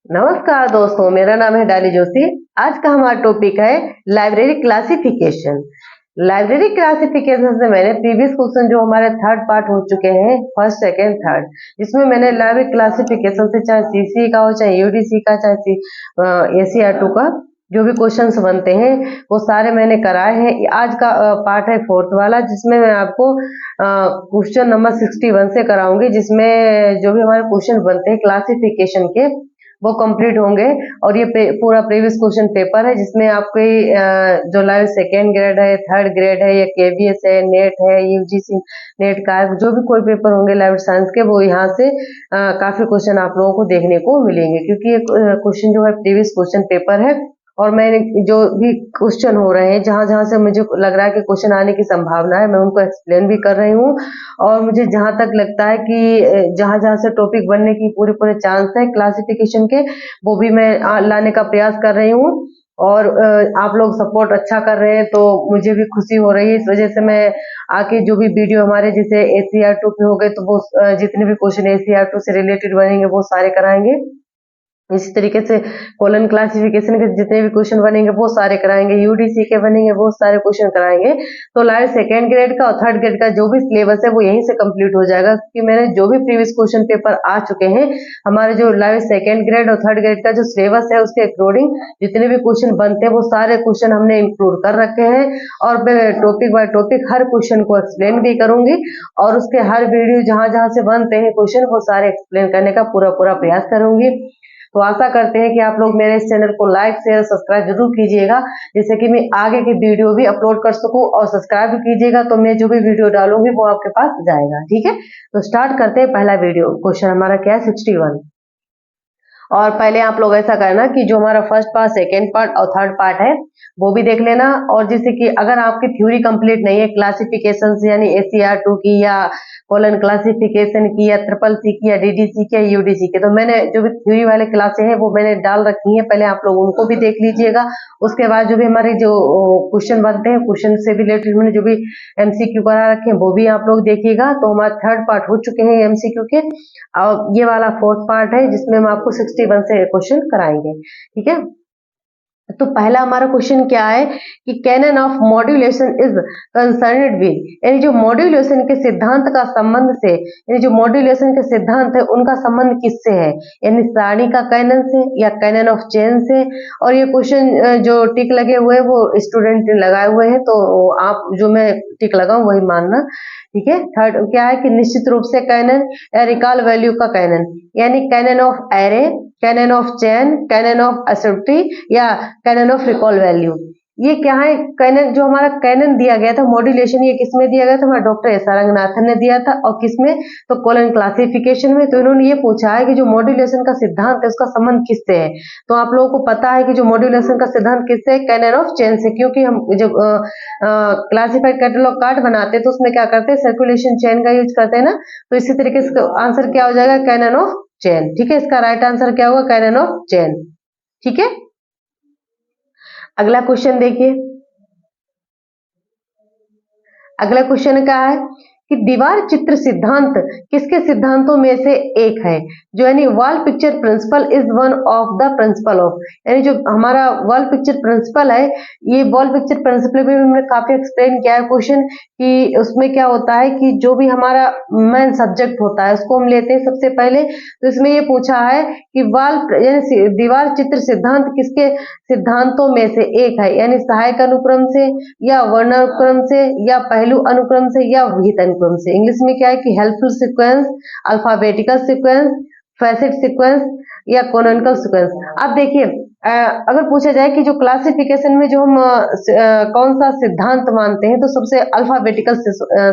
नमस्कार दोस्तों, मेरा नाम है डाली जोशी। आज का हमारा टॉपिक है लाइब्रेरी क्लासिफिकेशन। लाइब्रेरी क्लासिफिकेशन से मैंने प्रीवियस क्वेश्चन जो हमारे थर्ड पार्ट हो चुके हैं, फर्स्ट सेकंड थर्ड, जिसमें मैंने लाइब्रेरी क्लासिफिकेशन से चाहे सीसी का हो, चाहे यूडीसी का, चाहे एसीआर2 का जो भी क्वेश्चंस बनते हैं वो सारे मैंने कराए हैं। आज का पार्ट है फोर्थ वाला, जिसमें मैं आपको क्वेश्चन नंबर 61 से कराऊंगी, जिसमें जो भी हमारे क्वेश्चन बनते हैं क्लासिफिकेशन के वो कंप्लीट होंगे। और ये पूरा प्रीवियस क्वेश्चन पेपर है, जिसमें आपके जो लाइव सेकेंड ग्रेड है, थर्ड ग्रेड है, या केवीएस है, नेट है, यूजीसी नेट का जो भी कोई पेपर होंगे लाइव साइंस के, वो यहाँ से काफी क्वेश्चन आप लोगों को देखने को मिलेंगे, क्योंकि ये क्वेश्चन जो है प्रीवियस क्वेश्चन पेपर है। और मैंने जो भी क्वेश्चन हो रहे हैं, जहां जहां से मुझे लग रहा है कि क्वेश्चन आने की संभावना है, मैं उनको एक्सप्लेन भी कर रही हूँ। और मुझे जहां तक लगता है कि जहां जहां से टॉपिक बनने की पूरे पूरे चांस है क्लासिफिकेशन के, वो भी मैं लाने का प्रयास कर रही हूँ। और आप लोग सपोर्ट अच्छा कर रहे हैं तो मुझे भी खुशी हो रही है। इस वजह से मैं आके जो भी वीडियो हमारे जैसे एसीआर2 पे हो गए, तो वो जितने भी क्वेश्चन एसीआर2 से रिलेटेड बनेंगे वो सारे कराएंगे। इसी तरीके से कॉलन क्लासिफिकेशन के जितने भी क्वेश्चन बनेंगे वो सारे कराएंगे, यूडीसी के बनेंगे वो सारे क्वेश्चन कराएंगे। तो लाइव सेकेंड ग्रेड का और थर्ड ग्रेड का जो भी सिलेबस है वो यहीं से कंप्लीट हो जाएगा, क्योंकि मैंने जो भी प्रीवियस क्वेश्चन पेपर आ चुके हैं, हमारे जो लाइव सेकेंड ग्रेड और थर्ड ग्रेड का जो सिलेबस है उसके अकॉर्डिंग जितने भी क्वेश्चन बनते हैं वो सारे क्वेश्चन हमने इंक्लूड कर रखे हैं। और मैं topic by topic her question को एक्सप्लेन भी करूंगी, और उसके हर वीडियो जहां जहां से बनते हैं क्वेश्चन वो सारे एक्सप्लेन करने का पूरा पूरा प्रयास करूंगी। तो आशा करते हैं कि आप लोग मेरे इस चैनल को लाइक शेयर सब्सक्राइब जरूर कीजिएगा, जिससे कि मैं आगे की वीडियो भी अपलोड कर सकूं। और सब्सक्राइब भी कीजिएगा, तो मैं जो भी वीडियो डालूंगी वो आपके पास जाएगा। ठीक है, तो स्टार्ट करते हैं। पहला वीडियो क्वेश्चन हमारा क्या है, 61। और पहले आप लोग ऐसा करना कि जो हमारा फर्स्ट पार्ट, सेकेंड पार्ट और थर्ड पार्ट है वो भी देख लेना। और जैसे कि अगर आपकी थ्योरी कंप्लीट नहीं है क्लासिफिकेशन से, यानी एसीआर2 की, या कॉलन क्लासिफिकेशन की, या ट्रिपल सी की, या डीडीसी की, या यूडीसी के, तो मैंने जो भी थ्योरी वाले क्लासे हैं वो मैंने डाल रखी है, पहले आप लोग उनको भी देख लीजिएगा। उसके बाद जो भी हमारे जो क्वेश्चन बनते हैं, क्वेश्चन से रिलेटेड मैंने जो भी एमसीक्यू करा रखे हैं वो भी आप लोग देखिएगा। तो हमारे थर्ड पार्ट हो चुके हैं एमसीक्यू के, और ये वाला फोर्थ पार्ट है जिसमें हम आपको 61 से क्वेश्चन कराएंगे। ठीक है, तो पहला हमारा क्वेश्चन क्या है कि canon of modulation is concerned with, यानी जो मॉड्यूलेशन के सिद्धांत का संबंध से, यानी जो मॉड्यूलेशन के सिद्धांत है उनका संबंध किससे है, यानी सारणी का कैनन से या कैनन ऑफ चेन से। और ये क्वेश्चन जो टिक लगे हुए हैं वो स्टूडेंट ने लगाए हुए हैं, तो आप जो मैं टिक लगाऊं वही मानना। ठीक है, थर्ड क्या है कि निश्चित रूप से कैनन या रिकॉल वैल्यू का कैनन, यानी canon of array, canon of chain, canon of एसोसिएटी, या कैनन ऑफ रिकॉल वैल्यू। ये क्या है, कैनन जो हमारा कैनन दिया गया था मॉड्यूलेशन, ये किसमें दिया गया था, हमारा डॉक्टर एस आर रंगनाथन ने दिया था। और किसमें, तो कॉलन क्लासिफिकेशन में। तो इन्होंने ये पूछा है कि जो मॉड्यूलेशन का सिद्धांत है उसका संबंध किससे है। तो आप लोगों को पता है कि जो मॉड्यूलेशन का सिद्धांत किससे है, कैनन ऑफ चेन से, क्योंकि हम जब क्लासिफाइड कैटलॉग कार्ड बनाते हैं तो उसमें क्या करते हैं, सर्कुलेशन चेन का यूज करते हैं ना। तो इसी तरीके से आंसर क्या हो जाएगा, कैनन ऑफ चेन। ठीक है, इसका राइट आंसर क्या होगा, कैनन ऑफ चेन। ठीक है, अगला क्वेश्चन देखिए। अगला क्वेश्चन क्या है कि दीवार चित्र सिद्धांत किसके सिद्धांतों में से एक है, जो यानी wall picture principle is one of the principle of, यानी जो हमारा वॉल पिक्चर प्रिंसिपल है, ये वॉल पिक्चर प्रिंसिपल में हमने काफी एक्सप्लेन किया है क्वेश्चन कि उसमें क्या होता है कि जो भी हमारा मेन सब्जेक्ट होता है उसको हम लेते हैं सबसे पहले। तो इसमें ये पूछा है कि वॉल यानी दीवार चित्र सिद्धांत किसके सिद्धांतों में से एक है, यानी सहायक अनुक्रम से, या वर्णानुक्रम से, या पहलू अनुक्रम से, या विहित अनुक्रम से। इंग्लिश में क्या है कि helpful sequence, alphabetical sequence, facet sequence, या कोनोनिकल सीक्वेंस। अब देखिए, अगर पूछा जाए कि जो क्लासिफिकेशन में जो हम कौन सा सिद्धांत मानते हैं, तो सबसे अल्फाबेटिकल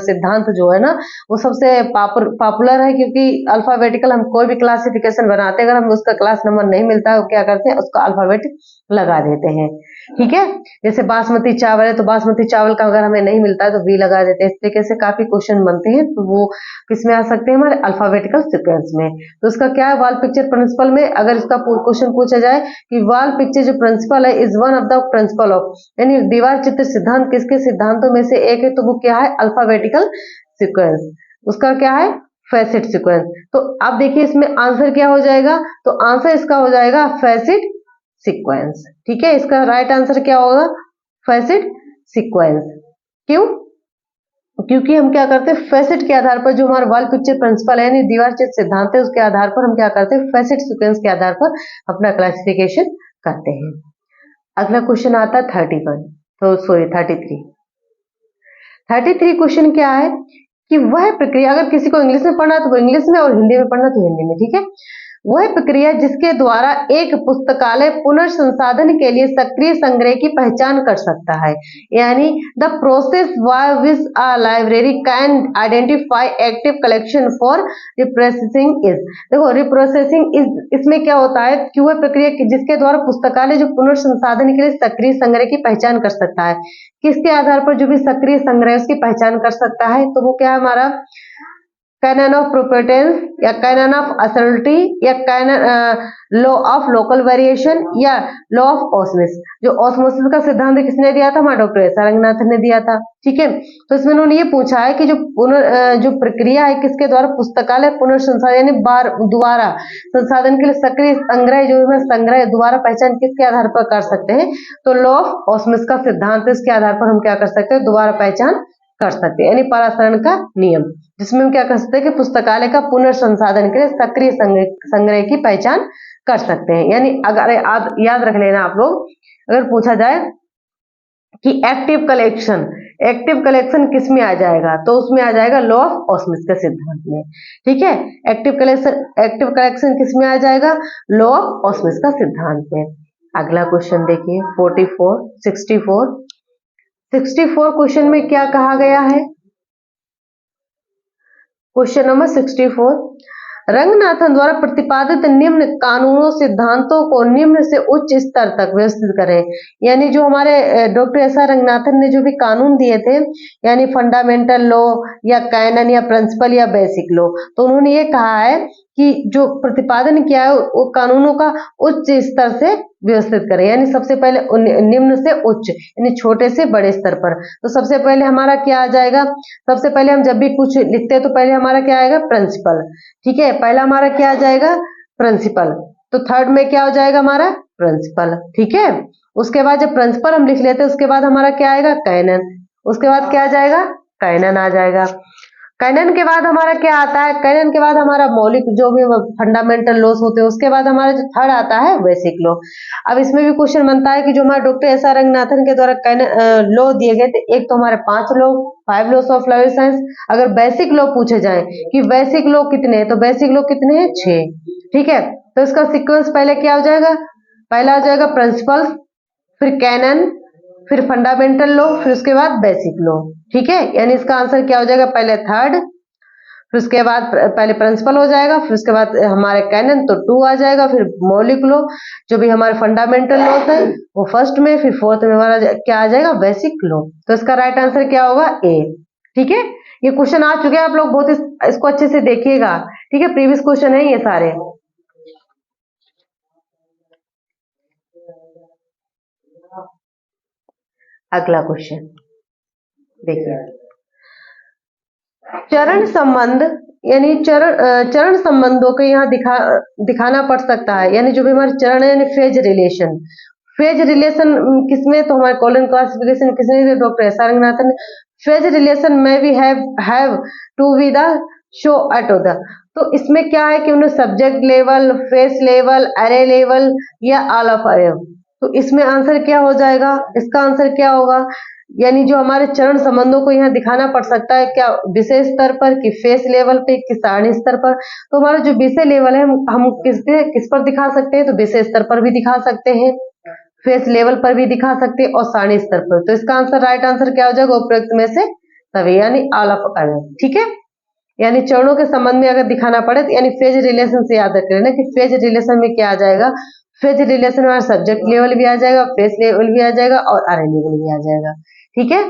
सिद्धांत जो है ना वो सबसे पॉपुलर है, क्योंकि अल्फाबेटिकल हम कोई भी क्लासिफिकेशन बनाते हैं, अगर हम उसका क्लास नंबर नहीं मिलता है तो क्या करते हैं, उसका अल्फाबेटिक लगा देते हैं। ठीक है, जैसे बासमती चावल है तो बासमती चावल का अगर हमें नहीं मिलता है तो बी लगा देते हैं। इस तरीके से काफी क्वेश्चन बनते हैं, तो वो किसमें आ सकते हैं, हमारे अल्फाबेटिकल सीक्वेंस में। तो इसका क्या है, वॉल पिक्चर प्रिंसिपल में अगर इसका क्वेश्चन पूछा जाए कि वॉल पिक्चर जो प्रिंसिपल है is one of the principle of, यानी दीवार चित्र सिद्धांत किसके सिद्धांतों में से एक है, तो वो क्या है, अल्फाबेटिकल सीक्वेंस। उसका क्या है, फैसिड सीक्वेंस। तो आप देखिए इसमें आंसर क्या हो जाएगा, तो आंसर इसका हो जाएगा फैसिड सीक्वेंस। ठीक है, इसका राइट आंसर क्या होगा, फैसिड सीक्वेंस। क्यों, क्योंकि हम क्या करते हैं, फैसिड के आधार पर, जो हमारा वॉल पिक्चर प्रिंसिपल है यानी दीवार चित्र सिद्धांत है, उसके आधार पर हम क्या करते हैं, फैसिड सीक्वेंस के आधार पर अपना क्लासिफिकेशन करते हैं। अगला क्वेश्चन आता है 33 क्वेश्चन क्या है कि वह प्रक्रिया, अगर किसी को इंग्लिश में पढ़ना तो वो इंग्लिश में और हिंदी में पढ़ना तो हिंदी में। ठीक है, वह प्रक्रिया जिसके द्वारा एक पुस्तकालय पुनर्संसाधन के लिए सक्रिय संग्रह की पहचान कर सकता है, यानी the process by which a library can identify active collection for reprocessing is. देखो रिप्रोसेसिंग इज, इसमें क्या होता है कि वह प्रक्रिया जिसके द्वारा पुस्तकालय जो पुनर्संसाधन के लिए सक्रिय संग्रह की पहचान कर सकता है, किसके आधार पर जो भी सक्रिय संग्रह उसकी पहचान कर सकता है, तो वो क्या है हमारा कैनन ऑफ प्रोपेटेंस या कैनन ऑफ असर्टी या canon law of local variation या लॉ ऑफ ऑस्मोसिस। जो ऑस्मोसिस का सिद्धांत किसने दिया था, हमारे डॉक्टर एस आर रंगनाथन ने दिया था। ठीक है, तो इसमें उन्होंने ये पूछा है कि जो प्रक्रिया है किसके द्वारा पुस्तकालय पुनर्संसाधन यानी दोबारा संसाधन के लिए सक्रिय संग्रह, जो है संग्रह दोबारा पहचान किसके आधार पर कर सकते हैं, तो लॉ ऑफ ऑस्मोसिस का सिद्धांत, इसके आधार पर हम क्या कर सकते हैं, दोबारा पहचान कर सकते हैं, यानी परासरण का नियम, जिसमें हम क्या कर सकते हैं कि पुस्तकालय का पुनर्संसाधन के लिए सक्रिय संग्रह की पहचान कर सकते हैं। यानी अगर याद रख लेना आप लोग, अगर पूछा जाए कि एक्टिव कलेक्शन किस में आ जाएगा, तो उसमें आ जाएगा लॉ ऑफ ऑस्मोसिस के सिद्धांत में। ठीक है, एक्टिव कलेक्शन किस में आ जाएगा, लॉ ऑफ ऑस्मोसिस का सिद्धांत में। अगला क्वेश्चन देखिए 64 क्वेश्चन में क्या कहा गया है, क्वेश्चन नंबर 64, रंगनाथन द्वारा प्रतिपादित निम्न कानूनों सिद्धांतों को निम्न से उच्च स्तर तक व्यवस्थित करें। यानी जो हमारे डॉक्टर एस आर रंगनाथन ने जो भी कानून दिए थे, यानी फंडामेंटल लॉ या कैनन या प्रिंसिपल या बेसिक लॉ, तो उन्होंने ये कहा है कि जो प्रतिपादन किया है वो कानूनों का उच्च स्तर से व्यवस्थित करें, यानी सबसे पहले निम्न से उच्च, यानी छोटे से बड़े स्तर पर। तो सबसे पहले हमारा क्या आ जाएगा, सबसे पहले हम जब भी कुछ लिखते हैं तो पहले हमारा क्या आएगा, प्रिंसिपल। ठीक है, पहला हमारा क्या आ जाएगा, प्रिंसिपल। तो थर्ड में क्या हो जाएगा हमारा, प्रिंसिपल। ठीक है, उसके बाद जब प्रिंसिपल हम लिख लेते हैं उसके बाद हमारा क्या आएगा, कैनन। उसके बाद क्या आ जाएगा, कैनन आ जाएगा। कैनन के बाद हमारा क्या आता है, कैनन के बाद हमारा मौलिक जो भी फंडामेंटल लॉस होते हैं, उसके बाद हमारा जो थर्ड आता है बेसिक लॉ। अब इसमें भी क्वेश्चन बनता है कि जो हमारे डॉक्टर एस आर रंगनाथन के द्वारा लॉ दिए गए थे, एक तो हमारे 5 लॉस ऑफ लाइफ साइंस। अगर बेसिक लॉ पूछे जाए कि बेसिक लॉ कितने हैं, तो बेसिक लॉ कितने हैं, 6। ठीक है, तो इसका सीक्वेंस पहले क्या हो जाएगा, पहला हो जाएगा प्रिंसिपल, फिर कैनन, फिर फंडामेंटल लॉ, फिर उसके बाद बेसिक लॉ। ठीक है, यानी इसका आंसर क्या हो जाएगा, पहले थर्ड, फिर उसके बाद पहले प्रिंसिपल हो जाएगा, फिर उसके बाद हमारे कैनन तो 2 आ जाएगा, फिर मौलिक लॉ जो भी हमारे फंडामेंटल लॉ है वो फर्स्ट में, फिर फोर्थ में हमारा क्या आ जाएगा, बेसिक लॉ। तो इसका राइट आंसर क्या होगा, ए। ठीक है, ये क्वेश्चन आ चुके हैं, आप लोग बहुत इसको अच्छे से देखिएगा। ठीक है, प्रीवियस क्वेश्चन है ये सारे। अगला क्वेश्चन देखिए, चरण संबंध, यानी चरण संबंधों को यहाँ दिखाना पड़ सकता है, यानी जो भी हमारे चरण है, यानी फेज रिलेशन किसमें, तो हमारे कॉलन क्लासिफिकेशन किसने, doctor S R Ranganathan. Phase relation में भी have to be the show at the, तो इसमें क्या है कि उन्हें subject level, face level, array level या ऑल ऑफ अरे। तो इसमें आंसर क्या हो जाएगा, इसका आंसर क्या होगा, यानी जो हमारे चरण संबंधों को यहाँ दिखाना पड़ सकता है, क्या विषय स्तर पर कि फेस लेवल पे कि सारणी स्तर पर। तो हमारा जो विषय लेवल है हम किस पर दिखा सकते हैं, तो विषय स्तर पर भी दिखा सकते हैं, फेस लेवल पर भी दिखा सकते हैं और सारणी स्तर पर। तो इसका आंसर राइट आंसर क्या हो जाएगा, उपयुक्त में से सभी, यानी ऑल ऑफ अदर। ठीक है, यानी चरणों के संबंध में अगर दिखाना पड़े तो यानी फेज रिलेशन से याद रख लेना कि फेज रिलेशन में क्या आ जाएगा, फेज रिलेशन में सब्जेक्ट लेवल भी आ जाएगा, फेस लेवल भी आ जाएगा और अरे लेवल भी आ जाएगा। ठीक है,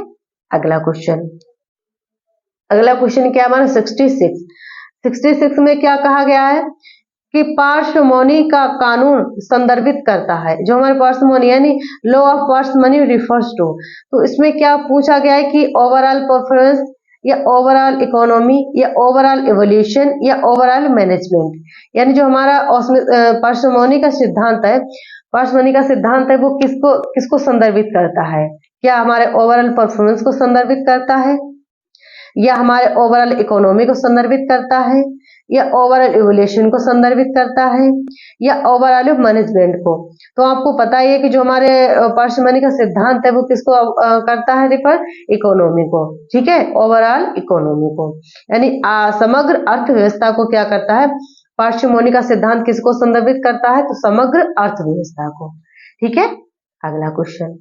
अगला क्वेश्चन क्या हमारा 66 में क्या कहा गया है कि पार्शमोनी का कानून संदर्भित करता है, जो हमारे पार्शमोनी यानी लॉ ऑफ पार्शमोनी रिफर्स टू। तो इसमें क्या पूछा गया है कि ओवरऑल परफॉर्मेंस या ओवरऑल इकोनॉमी या ओवरऑल एवोल्यूशन या ओवरऑल मैनेजमेंट। यानी जो हमारा पार्सिमोनी का सिद्धांत है, पार्सिमोनी का सिद्धांत है वो किसको किसको संदर्भित करता है? क्या हमारे ओवरऑल परफॉर्मेंस को संदर्भित करता है, या हमारे ओवरऑल इकोनॉमी को संदर्भित करता है, या ओवरऑल इवोल्यूशन को संदर्भित करता है, या ओवरऑल मैनेजमेंट को? तो आपको पता ही है कि जो हमारे पार्सिमोनी का सिद्धांत है वो किसको करता है रिफर? इकोनॉमी को। ठीक है, ओवरऑल इकोनॉमी को। यानी समग्र अर्थव्यवस्था को क्या करता है? पार्सिमोनी का सिद्धांत किसको संदर्भित करता है? तो समग्र अर्थव्यवस्था को। ठीक है, अगला क्वेश्चन,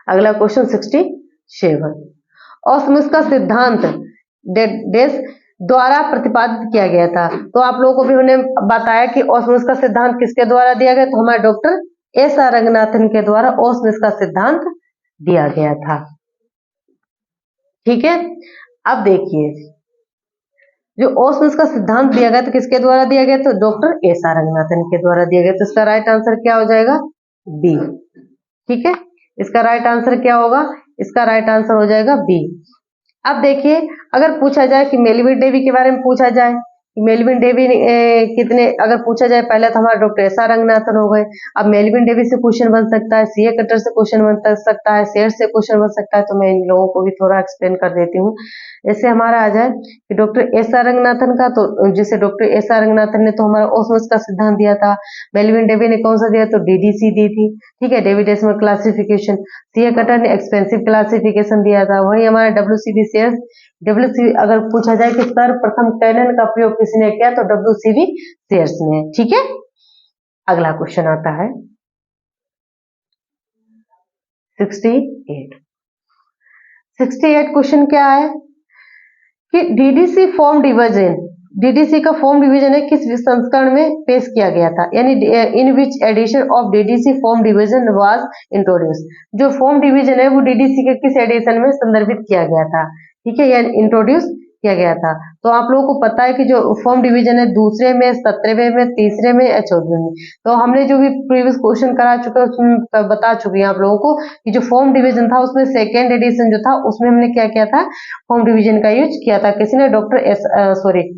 अगला क्वेश्चन 67। ऑस्मोस का सिद्धांत डेस द्वारा प्रतिपादित किया गया था। तो आप लोगों को भी हमने बताया कि ऑस्मोस का सिद्धांत किसके द्वारा दिया गया? तो हमारे डॉक्टर एस.आर. रंगनाथन के द्वारा ऑस्मोस का सिद्धांत दिया गया था। ठीक है, अब देखिए जो ऑस्मोस का सिद्धांत दिया गया तो किसके द्वारा दिया गया? तो डॉक्टर एस.आर. रंगनाथन के द्वारा दिया गया। तो इसका राइट आंसर क्या हो जाएगा? बी। ठीक है, इसका राइट आंसर क्या होगा? इसका राइट आंसर हो जाएगा बी। अब देखिए, अगर पूछा जाए कि मेलविन डेवी के बारे में पूछा जाए, मेलविन डेवी कितने, अगर पूछा जाए पहले तो हमारा डॉक्टर एस.आर. रंगनाथन हो गए। अब मेलविन डेवी से क्वेश्चन बन सकता है, सीए कटर से क्वेश्चन बन सकता है, शेर से क्वेश्चन बन सकता है। तो मैं इन लोगों को भी थोड़ा एक्सप्लेन कर देती हूँ। जैसे हमारा आ जाए कि डॉक्टर एस.आर. रंगनाथन का, तो जैसे डॉक्टर एस.आर. रंगनाथन ने तो हमारा ऑस्मोस का सिद्धांत दिया था। मेलविन डेवी ने कौन सा दिया? तो डीडीसी दी थी। ठीक है, Dewey decimal classification. CA Cutter ने एक्सपेंसिव क्लासिफिकेशन दिया था। वही हमारा डब्ल्यूसीबी शेयर्स, डब्ल्यूसीबी अगर पूछा जाए कि सर्वप्रथम कैनन का प्रयोग किसने किया? तो डब्ल्यूसीबी शेयर्स ने। ठीक है, अगला क्वेश्चन आता है 68। 68 क्वेश्चन क्या है कि डीडीसी फॉर्म डिवीजन, डीडीसी का फॉर्म डिवीजन है किस संस्करण में पेश किया गया था? यानी in which edition of DDC form division was introduce. जो फॉर्म डिवीजन है वो डीडीसी के किस एडिशन में संदर्भित किया गया था? ठीक है, यानी इंट्रोड्यूस किया गया था। तो आप लोगों को पता है कि जो फॉर्म डिवीजन है दूसरे में, 17वें में, तीसरे में या 14वें में। तो हमने जो भी प्रीवियस क्वेश्चन करा चुके हैं उसमें बता चुके हैं आप लोगों को कि जो फॉर्म डिवीजन था उसमें सेकेंड एडिशन जो था उसमें हमने क्या किया था? फॉर्म डिवीजन का यूज किया था। किसने? डॉक्टर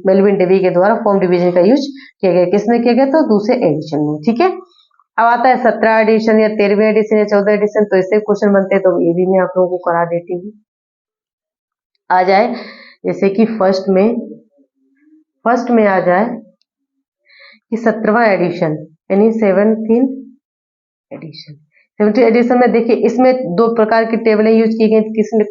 मेलविन डेवी के द्वारा फॉर्म डिवीजन का यूज किया गया। किसने किया गया? तो दूसरे एडिशन में। ठीक है, अब आता है 17 एडिशन या 13वें एडिशन या 14 एडिशन। तो इससे क्वेश्चन बनते हैं, तो ये भी मैं आप लोगों को करा देती हूँ। आ जाए जैसे कि फर्स्ट में आ जाए कि 17वां एडिशन यानी 17 एडिशन। 17 एडिशन में देखिए इसमें दो प्रकार की टेबलें यूज की गई।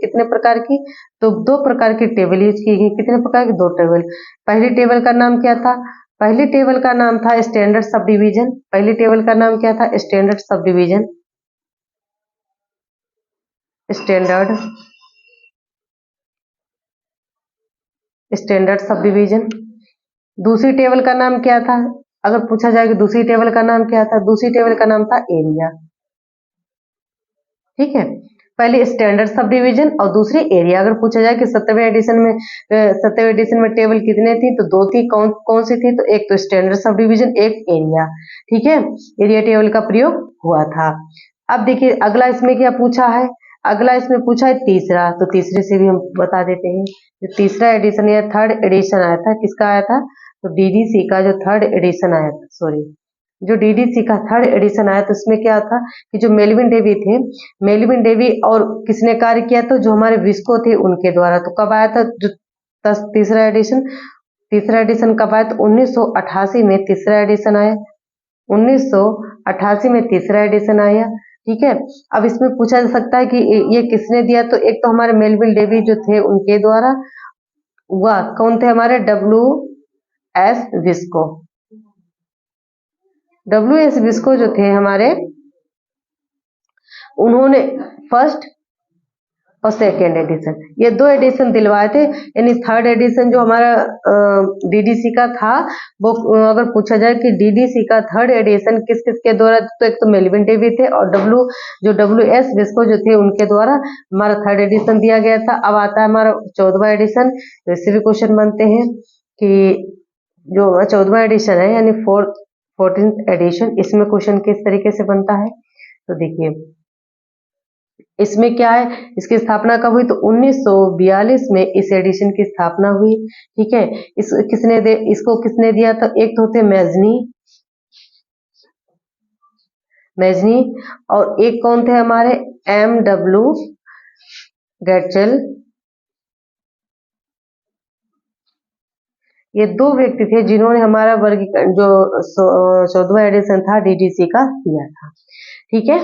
कितने प्रकार की? तो दो प्रकार की टेबल यूज की गई। कितने प्रकार की? दो टेबल। पहली टेबल का नाम क्या था? पहली टेबल का नाम था स्टैंडर्ड सब डिवीजन। पहली टेबल का नाम क्या था? Standard sub division, standard sub division. दूसरी टेबल का नाम क्या था? अगर पूछा जाए कि दूसरी टेबल का नाम क्या था? दूसरी टेबल का नाम था एरिया। ठीक है, पहले स्टैंडर्ड सब डिवीजन और दूसरी एरिया। अगर पूछा जाए कि 17वें एडिशन में टेबल कितने थी? तो दो थी। कौन सी थी? तो एक तो स्टैंडर्ड सब डिवीजन, एक एरिया। ठीक है, एरिया टेबल का प्रयोग हुआ था। अब देखिए अगला इसमें क्या पूछा है? अगला इसमें पूछा है तीसरा। तो तीसरे से भी हम बता देते हैं। जो तीसरा एडिशन या थर्ड एडिशन आया था, किसका आया था? तो डीडीसी का जो थर्ड एडिशन आया था, जो डीडीसी का थर्ड एडिशन आया तो उसमें क्या था कि जो मेलविन डेवी थे, मेलविन डेवी और किसने कार्य किया? तो जो हमारे विस्को थे उनके द्वारा। तो कब आया था जो तीसरा एडिशन? तीसरा एडिशन कब आया? तो 1988 में तीसरा एडिशन आया। 1988 में तीसरा एडिशन आया। ठीक है, अब इसमें पूछा जा सकता है कि ये किसने दिया? तो एक तो हमारे मेलविन डेवी जो थे उनके द्वारा, वह कौन थे? हमारे डब्ल्यू.एस. विस्को। डब्ल्यू.एस. विस्को जो थे हमारे, उन्होंने फर्स्ट और सेकेंड एडिशन ये दो एडिशन दिलवाए थे। यानी थर्ड एडिशन जो हमारा डीडीसी का था वो अगर पूछा जाए कि डीडीसी का थर्ड एडिशन किस किस के द्वारा, तो एक तो मेलविन डेवी थे और डब्ल्यू.एस. विस्को जो थे उनके द्वारा हमारा थर्ड एडिशन दिया गया था। अब आता है हमारा 14वां एडिशन। इससे भी क्वेश्चन बनते हैं कि जो 14वां एडिशन है यानी 14th एडिशन, इसमें क्वेश्चन किस तरीके से बनता है? तो देखिए इसमें क्या है, इसकी स्थापना कब हुई, तो 1942 में इस एडिशन की स्थापना हुई। ठीक है, इसको किसने दिया, तो एक तो थे मैजनी और एक कौन थे हमारे, MW गैटचेल। ये दो व्यक्ति थे जिन्होंने हमारा वर्गीकरण जो 14वां एडिशन था DDC का किया था। ठीक है,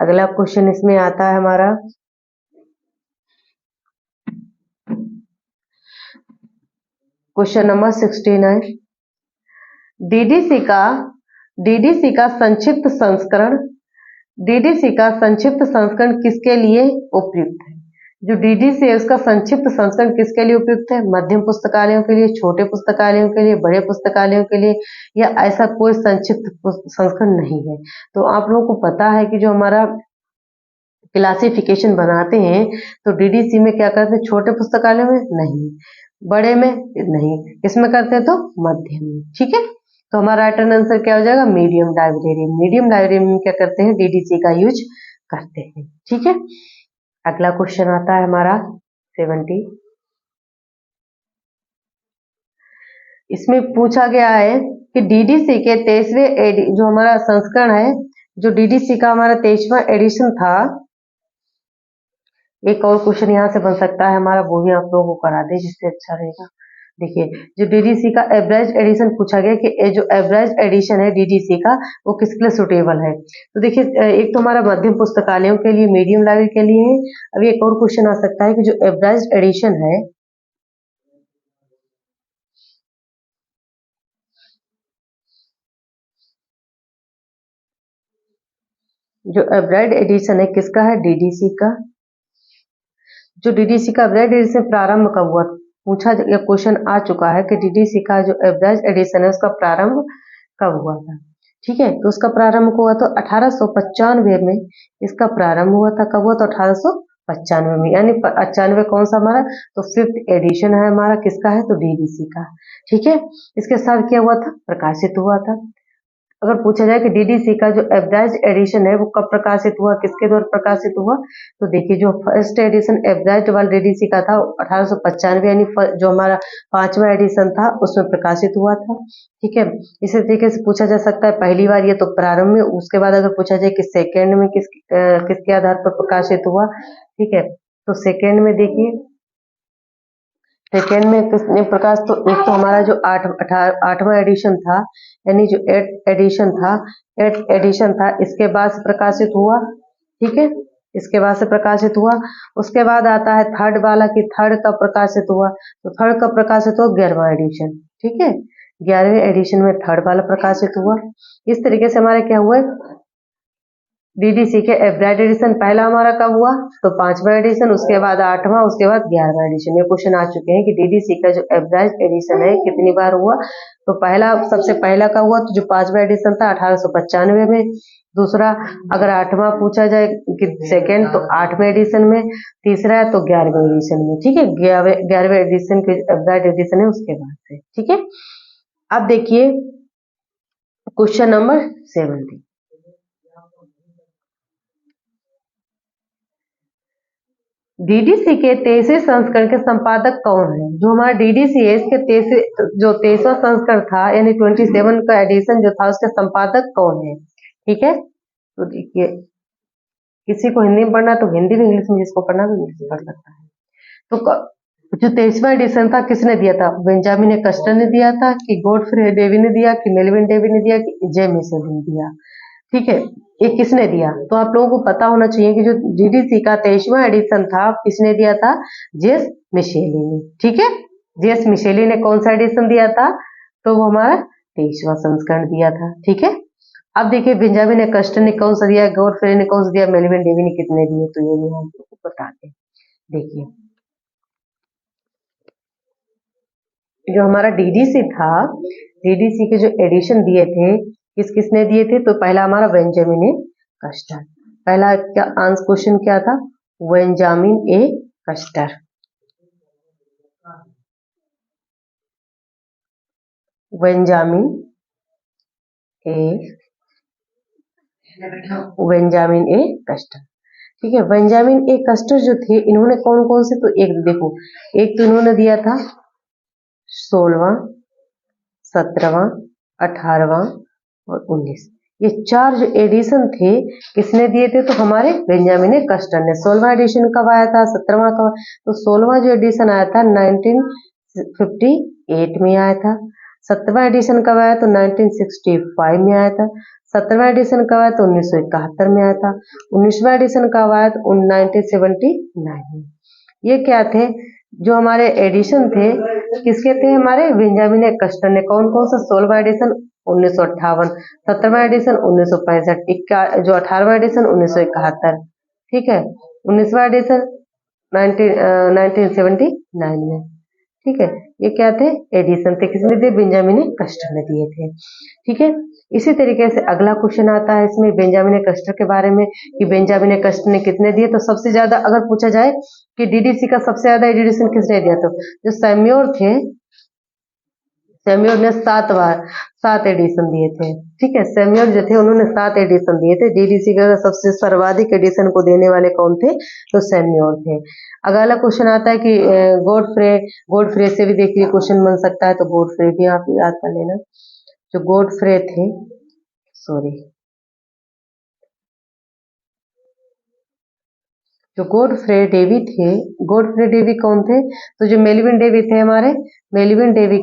अगला क्वेश्चन इसमें आता है हमारा, क्वेश्चन नंबर 69। डीडीसी का संक्षिप्त संस्करण, डीडीसी का संक्षिप्त संस्करण किसके लिए उपयुक्त है। जो डीडीसी है उसका संक्षिप्त संस्करण किसके लिए उपयुक्त है, मध्यम पुस्तकालयों के लिए, छोटे पुस्तकालयों के लिए, बड़े पुस्तकालयों के लिए, या ऐसा कोई संक्षिप्त संस्करण नहीं है। तो आप लोगों को पता है कि जो हमारा क्लासिफिकेशन बनाते हैं तो डीडीसी में क्या करते हैं, छोटे पुस्तकालय में नहीं, बड़े में नहीं, किसमें करते हैं, तो मध्यम में। ठीक है, तो हमारा राइट आंसर क्या हो जाएगा, मीडियम लाइब्रेरी। मीडियम लाइब्रेरी में क्या करते हैं, डीडीसी का यूज करते हैं। ठीक है, अगला क्वेश्चन आता है हमारा 70। इसमें पूछा गया है कि डीडीसी के 23वें जो हमारा संस्करण है, जो डीडीसी का हमारा 23वां एडिशन था, एक और क्वेश्चन यहाँ से बन सकता है हमारा, वो भी आप लोगों को करा दे जिससे अच्छा रहेगा। देखिए, जो डीडीसी का एवरेज एडिशन पूछा गया कि जो एवरेज एडिशन है डीडीसी का वो किसके लिए सुटेबल है। तो देखिए, एक तो हमारा मध्यम पुस्तकालयों के लिए, मीडियम लाइब्रेरी के लिए है। अभी एक और क्वेश्चन आ सकता है कि जो एवरेज एडिशन है, जो एवरेज एडिशन है किसका है, डीडीसी का। जो डीडीसी का एवरेज एडिशन प्रारंभ कब हुआ, पूछा क्वेश्चन आ चुका है कि डीडीसी का जो एवरेज एडिशन है उसका प्रारंभ कब हुआ था। ठीक है, तो उसका प्रारंभ हुआ तो 1895 में इसका प्रारंभ हुआ था। कब हुआ, तो 1895 में, यानी 95 कौन सा हमारा, तो 5th एडिशन है हमारा, किसका है, तो डीडीसी का। ठीक है, इसके साथ क्या हुआ था, प्रकाशित हुआ था। अगर पूछा जाए कि डीडीसी का जो एवरेज एडिशन है वो कब प्रकाशित हुआ, किसके द्वारा प्रकाशित हुआ, तो देखिए जो फर्स्ट एडिशन एवरेज वाला डीडीसी का था 1895, यानी जो हमारा 5वां एडिशन था उसमें प्रकाशित हुआ था। ठीक है, इसी तरीके से पूछा जा सकता है पहली बार ये तो प्रारंभ में, उसके बाद अगर पूछा जाए कि सेकेंड में किसके आधार पर प्रकाशित हुआ। ठीक है, तो सेकेंड में देखिए, सेकेंड में किसने प्रकाश, तो एक तो हमारा जो 8वां एडिशन था, यानी जो 8th एडिशन था इसके बाद से प्रकाशित हुआ। ठीक है, इसके बाद से प्रकाशित हुआ। उसके बाद आता है थर्ड वाला कि थर्ड का प्रकाशित हुआ, तो थर्ड का प्रकाशित हुआ 11वां एडिशन। ठीक है, 11वें एडिशन में थर्ड वाला प्रकाशित हुआ। इस तरीके से हमारे क्या हुआ, डीडीसी के एवरेज एडिशन पहला हमारा कब हुआ, तो 5वां एडिशन, उसके बाद 8वां, उसके बाद 11वां एडिशन। ये क्वेश्चन आ चुके हैं कि डीडीसी का जो एवरेज एडिशन है कितनी बार हुआ, तो पहला सबसे पहला का हुआ तो जो 5वां एडिशन था 1895 में। दूसरा, अगर 8वां पूछा जाए कि सेकेंड, तो 8वें एडिशन में। तीसरा है तो 11वें एडिशन में। ठीक है, 11वें एडिशन के एवरेज एडिशन है उसके बाद से। ठीक है, अब देखिए क्वेश्चन नंबर 70। डीडीसी के 23वें संस्करण के संपादक कौन है। जो हमारा डीडीसी है इसके 23वां संस्करण था, यानी 27 का एडिशन जो था उसके संपादक कौन है। ठीक है, तो देखिए, किसी को हिंदी में पढ़ना तो हिंदी में, इंग्लिश में, जिसको पढ़ना तो इंग्लिश में पढ़ सकता है। जो 23वां एडिशन था किसने दिया था, बेंजामिन कस्टर ने दिया था, कि गॉडफ्रे डेवी ने दिया, कि मेलविन डेवी ने दिया, कि जे मिशेल ने दिया। ठीक है, ये किसने दिया, तो आप लोगों को पता होना चाहिए कि जो डीडीसी का 23वां एडिशन था किसने दिया था, जेस मिशेली ने। ठीक है, जेस मिशेली ने कौन सा एडिशन दिया था, तो वो हमारा 23वां संस्करण दिया था। ठीक है, अब देखिए बेंजामिन कस्टर ने कौन सा दिया, गॉडफ्रे ने कौन सा दिया, मेलविन डेवी ने कितने दिए, तो ये भी हम लोग को बता दें। देखिए, जो हमारा डीडीसी था, डीडीसी के जो एडिशन दिए थे किस किसने दिए थे, तो पहला हमारा बेंजामिन कस्टर। पहला क्या आंसर क्वेश्चन क्या था, बेंजामिन ए कस्टर। बेंजामिन ए बेंजामिन ए कस्टर। ठीक है। बेंजामिन ए कस्टर जो थे इन्होंने कौन कौन से, तो एक देखो, एक तो इन्होंने दिया था 16वां, 17वां, 18वां और 19। ये चार जो एडिशन थे किसने दिए थे, तो हमारे बेंजामिन कस्टर ने। 16वां एडिशन कब आया था, 17वां कब, तो 16वां जो एडिशन आया था 1958 में आया था। 17वां एडिशन कब आया, तो 1965 में आया था। 17वां एडिशन कब आया, तो 1971 में आया था। 19वां एडिशन कब आया, तो 1979 में। ये क्या थे, जो हमारे एडिशन थे किसके थे, हमारे बेंजामिन कस्टर ने। कौन कौन सा, 16वां एडिशन 1958, 17वां एडिशन 1965, जो 18वां एडिशन 1971, ठीक है। 19वां एडिशन 1979 में, ठीक है। ये क्या थे, एडिशन थे, किसने दिए, बेंजामिन कस्टर ने दिए थे, ठीक है। इसी तरीके से अगला क्वेश्चन आता है इसमें बेंजामिन कस्टर के बारे में कि बेंजामिन कस्टर ने कितने दिए। तो सबसे ज्यादा अगर पूछा जाए कि डीडीसी का सबसे ज्यादा एडिशन किसने दिया, तो जो सैम्योर थे, सैम्योर ने 7 एडिशन दिए थे, ठीक है। सैम्योर जो थे उन्होंने 7 एडिशन दिए थे। डीडीसी का सबसे सर्वाधिक एडिशन को देने वाले कौन थे, तो सैम्योर थे। अगला क्वेश्चन आता है कि गॉडफ्रे से भी देखिए क्वेश्चन बन सकता है, तो गॉडफ्रे भी आप याद कर लेना। जो गॉडफ्रे थे, सॉरी, जो गॉडफ्रे डेवी थे, गॉडफ्रे डेवी कौन थे, तो जो मेल्विन डेवी थे हमारे, मेल्विन डेवी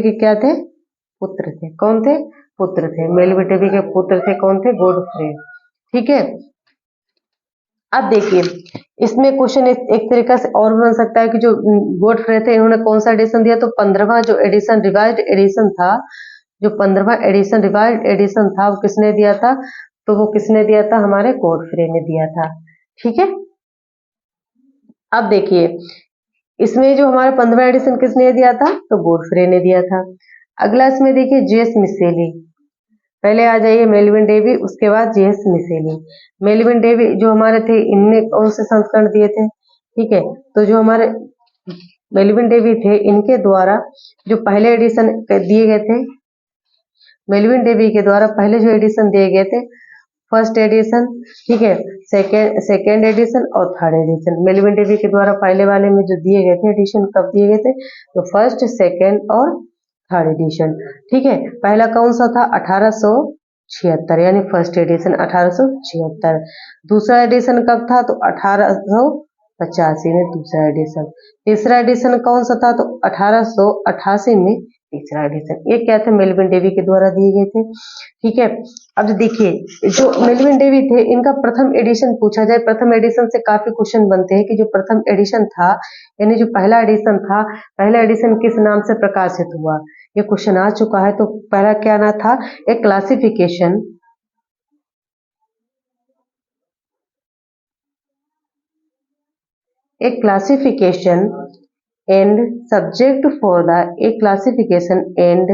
के क्या थे, पुत्र थे। कौन थे, पुत्र थे। मेल्विन डेवी के पुत्र थे, कौन थे, गॉडफ्रे, ठीक है। अब देखिए इसमें क्वेश्चन एक तरीका से और बन सकता है कि जो गॉडफ्रे थे इन्होंने कौन सा एडिशन दिया, तो 15वां जो एडिशन रिवाइज्ड एडिशन था, जो 15वां एडिशन रिवाइज्ड एडिशन था वो किसने दिया था, तो वो किसने दिया था, हमारे गॉडफ्रे ने दिया था, ठीक है। अब देखिए इसमें जो हमारा 15वां एडिशन किसने दिया था, तो गॉडफ्रे ने दिया था। अगला इसमें देखिए जेएस मिसेली, पहले आ जाइए मेल्विन डेवी, उसके बाद जेएस मिसेली। मेल्विन डेवी जो हमारे थे इनने कौन से संस्करण दिए थे, ठीक है। तो जो हमारे मेल्विन डेवी थे इनके द्वारा जो पहले एडिशन दिए गए थे, मेल्विन डेवी के द्वारा पहले जो एडिशन दिए गए थे, फर्स्ट एडिशन, ठीक है, सेकेंड एडिशन और थर्ड एडिशन। मेल्विन डेवी के द्वारा पहले वाले में जो दिए गए थे एडिशन कब दिए गए थे, तो फर्स्ट, सेकेंड और थर्ड एडिशन, ठीक है। पहला कौन सा था, 1876, यानी फर्स्ट एडिशन 1876। दूसरा एडिशन कब था, तो 1885 में दूसरा एडिशन। तीसरा एडिशन कौन सा था, तो 1888 में तीसरा एडिशन। ये क्या थे, मेल्विन डेवी के द्वारा दिए गए थे, ठीक है। अब देखिए जो मेल्विन डेवी थे इनका प्रथम एडिशन पूछा जाए, प्रथम एडिशन से काफी क्वेश्चन बनते हैं कि जो प्रथम एडिशन था, यानी जो पहला एडिशन था, पहला एडिशन किस नाम से प्रकाशित हुआ, ये क्वेश्चन आ चुका है। तो पहला क्या नाम था, एक क्लासिफिकेशन, एक classification and subject for the, एक क्लासिफिकेशन एंड,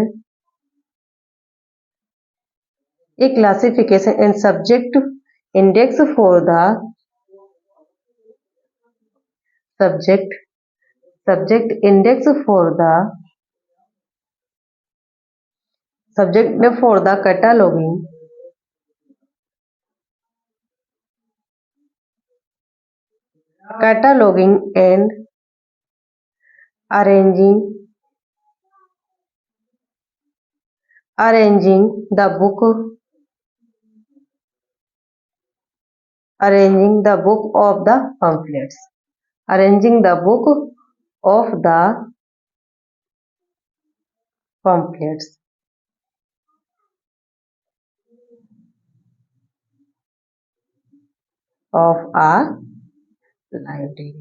एक classification and subject index for the subject index for the subject for the cataloging and arranging the book, arranging the book of the pamphlets, arranging the book of the pamphlets of a library।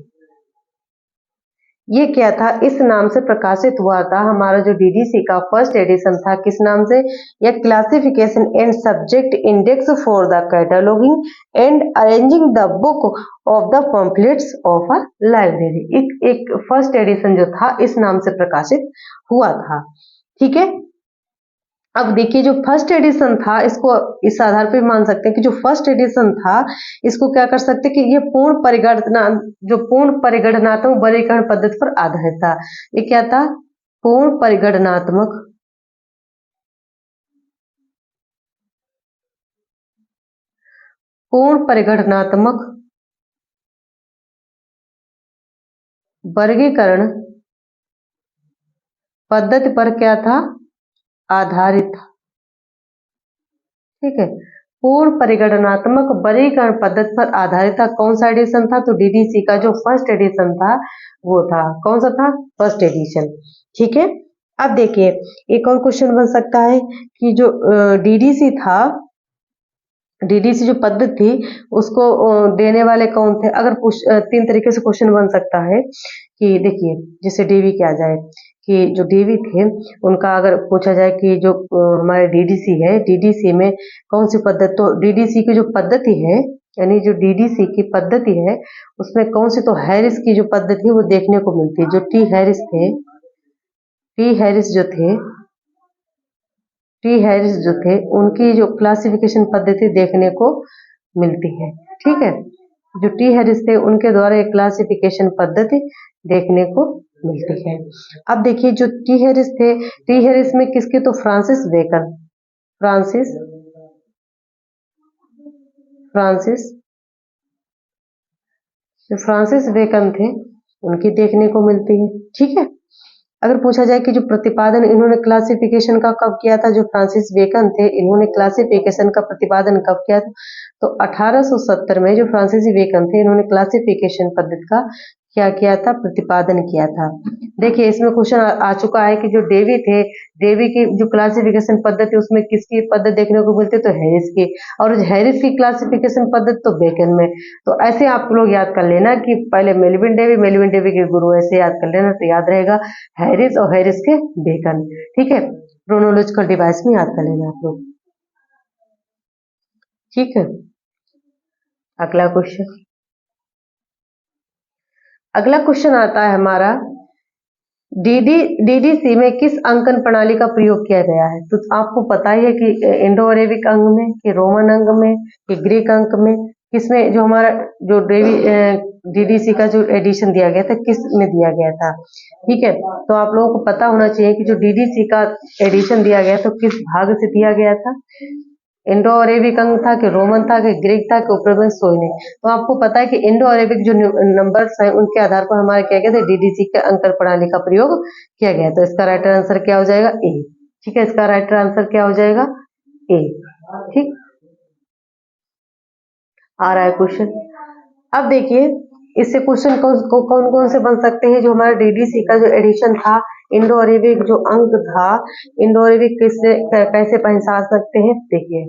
ये क्या था, इस नाम से प्रकाशित हुआ था हमारा जो डीडीसी का फर्स्ट एडिशन था, किस नाम से, या classification and subject index for the cataloguing and arranging the book of the pamphlets of a library. एक फर्स्ट एडिशन जो था इस नाम से प्रकाशित हुआ था, ठीक है। अब देखिए जो फर्स्ट एडिशन था इसको इस आधार पे मान सकते हैं कि जो फर्स्ट एडिशन था इसको क्या कर सकते हैं कि ये पूर्ण परिगणना, जो पूर्ण परिगणनात्मक वर्गीकरण पद्धति पर आधारित था। ये क्या था, पूर्ण परिगणनात्मक पूर्ण परिगणनात्मक वर्गीकरण पद्धति पर क्या था, आधारित था। ठीक है, पूर्ण परिगणनात्मक वर्गीकरण पद्धति पर आधारित था। कौन सा एडिशन था, तो डीडीसी का जो फर्स्ट एडिशन था वो था। कौन सा था, फर्स्ट एडिशन। ठीक है, अब देखिए एक और क्वेश्चन बन सकता है कि जो डीडीसी था, डीडीसी जो पद्धति थी उसको देने वाले कौन थे। अगर तीन तरीके से क्वेश्चन बन सकता है कि देखिए जैसे डीवी क्या जाए कि जो डीवी थे उनका अगर पूछा जाए कि जो हमारे डीडीसी है, डीडीसी में कौन सी पद्धति, तो डीडीसी की जो पद्धति है यानी जो डीडीसी की पद्धति है उसमें कौन सी, तो हैरिस की जो पद्धति है वो देखने को मिलती है। जो टी हैरिस जो थे उनकी जो क्लासिफिकेशन पद्धति देखने को मिलती है। ठीक है, जो टी हैरिस थे उनके द्वारा एक क्लासिफिकेशन पद्धति देखने को मिलती है। अब देखिए जो टी हैरिस थे, टी हैरिस में किसके, तो फ्रांसिस बेकन थे उनकी देखने को मिलती है। ठीक है, अगर पूछा जाए कि जो प्रतिपादन इन्होंने क्लासिफिकेशन का कब किया था, जो फ्रांसिस बेकन थे इन्होंने क्लासिफिकेशन का प्रतिपादन कब किया था, तो 1870 में जो फ्रांसिस बेकन थे इन्होंने क्लासिफिकेशन पद्धति का क्या किया था, प्रतिपादन किया था। देखिए इसमें क्वेश्चन आ चुका है कि जो डेवी थे, डेवी की जो क्लासिफिकेशन पद्धति उसमें किसकी पद्धति देखने को मिलती है, तो हैरिस की, और हैरिस की क्लासिफिकेशन पद्धति तो बेकन में। तो ऐसे आप लोग याद कर लेना कि पहले मेलविन डेवी के गुरु, ऐसे याद कर लेना तो याद रहेगा हैरिस और हैरिस के बेकन। ठीक है, क्रोनोलॉजिकल डिवाइस में याद कर लेना आप लोग। ठीक है, अगला क्वेश्चन आता है हमारा, डीडीसी में किस अंकन प्रणाली का प्रयोग किया गया है। तो आपको पता ही है कि इंडो अरेबिक अंक में, कि रोमन अंक में, कि ग्रीक अंक में, किसमें जो हमारा जो डीडीसी का जो एडिशन दिया गया था किस में दिया गया था। ठीक है, तो आप लोगों को पता होना चाहिए कि जो डीडीसी का एडिशन दिया गया तो किस भाग से दिया गया था, इंडो अरेबिक अंक था, कि रोमन था, कि ग्रीक था, कि उपरवंश सोने। तो आपको पता है कि इंडो अरेबिक जो नंबर्स हैं उनके आधार पर हमारा क्या गया था, डीडीसी के अंकन प्रणाली का प्रयोग किया गया। तो इसका राइट आंसर क्या हो जाएगा, ए। ठीक है, इसका राइट आंसर क्या हो जाएगा, ए। ठीक, आ रहा है क्वेश्चन। अब देखिए इससे क्वेश्चन कौन कौन से बन सकते हैं। जो हमारा डीडीसी का जो एडिशन था, इंडो अरेबिक जो अंक था, इंडो अरेबिक कैसे पहचान सकते हैं, देखिए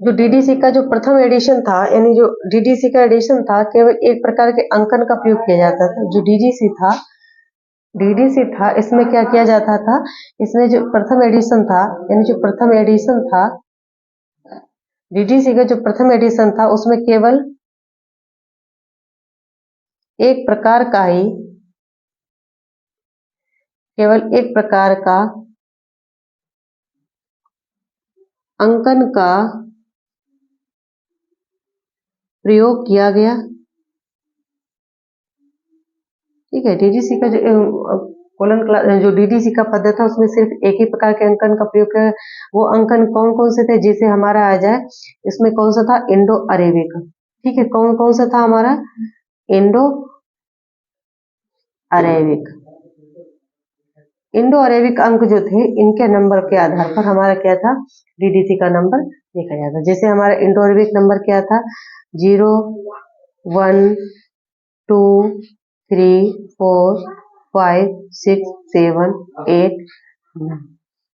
जो डीडीसी का जो प्रथम एडिशन था, यानी जो डीडीसी का एडिशन था केवल एक प्रकार के अंकन का प्रयोग किया जाता था। जो डीडीसी था इसमें क्या किया जाता था, इसमें जो प्रथम एडिशन था, यानी जो प्रथम एडिशन था डीडीसी का जो प्रथम एडिशन था उसमें केवल एक प्रकार का अंकन का प्रयोग किया गया। ठीक है, डीडीसी का जो डीडीसी का पद्धति था उसमें सिर्फ एक ही प्रकार के अंकन का प्रयोग किया। वो अंकन कौन कौन से थे, जिसे हमारा आ जाए इसमें कौन सा था, इंडो अरेबिक। ठीक है, कौन कौन सा था हमारा, इंडो अरेबिक अंक जो थे इनके नंबर के आधार पर हमारा क्या था, डीडीसी का नंबर देखा जाता। जैसे हमारा इंडो अरेबिक नंबर क्या था, 0 1 2 3 4 5 6 7 8 9।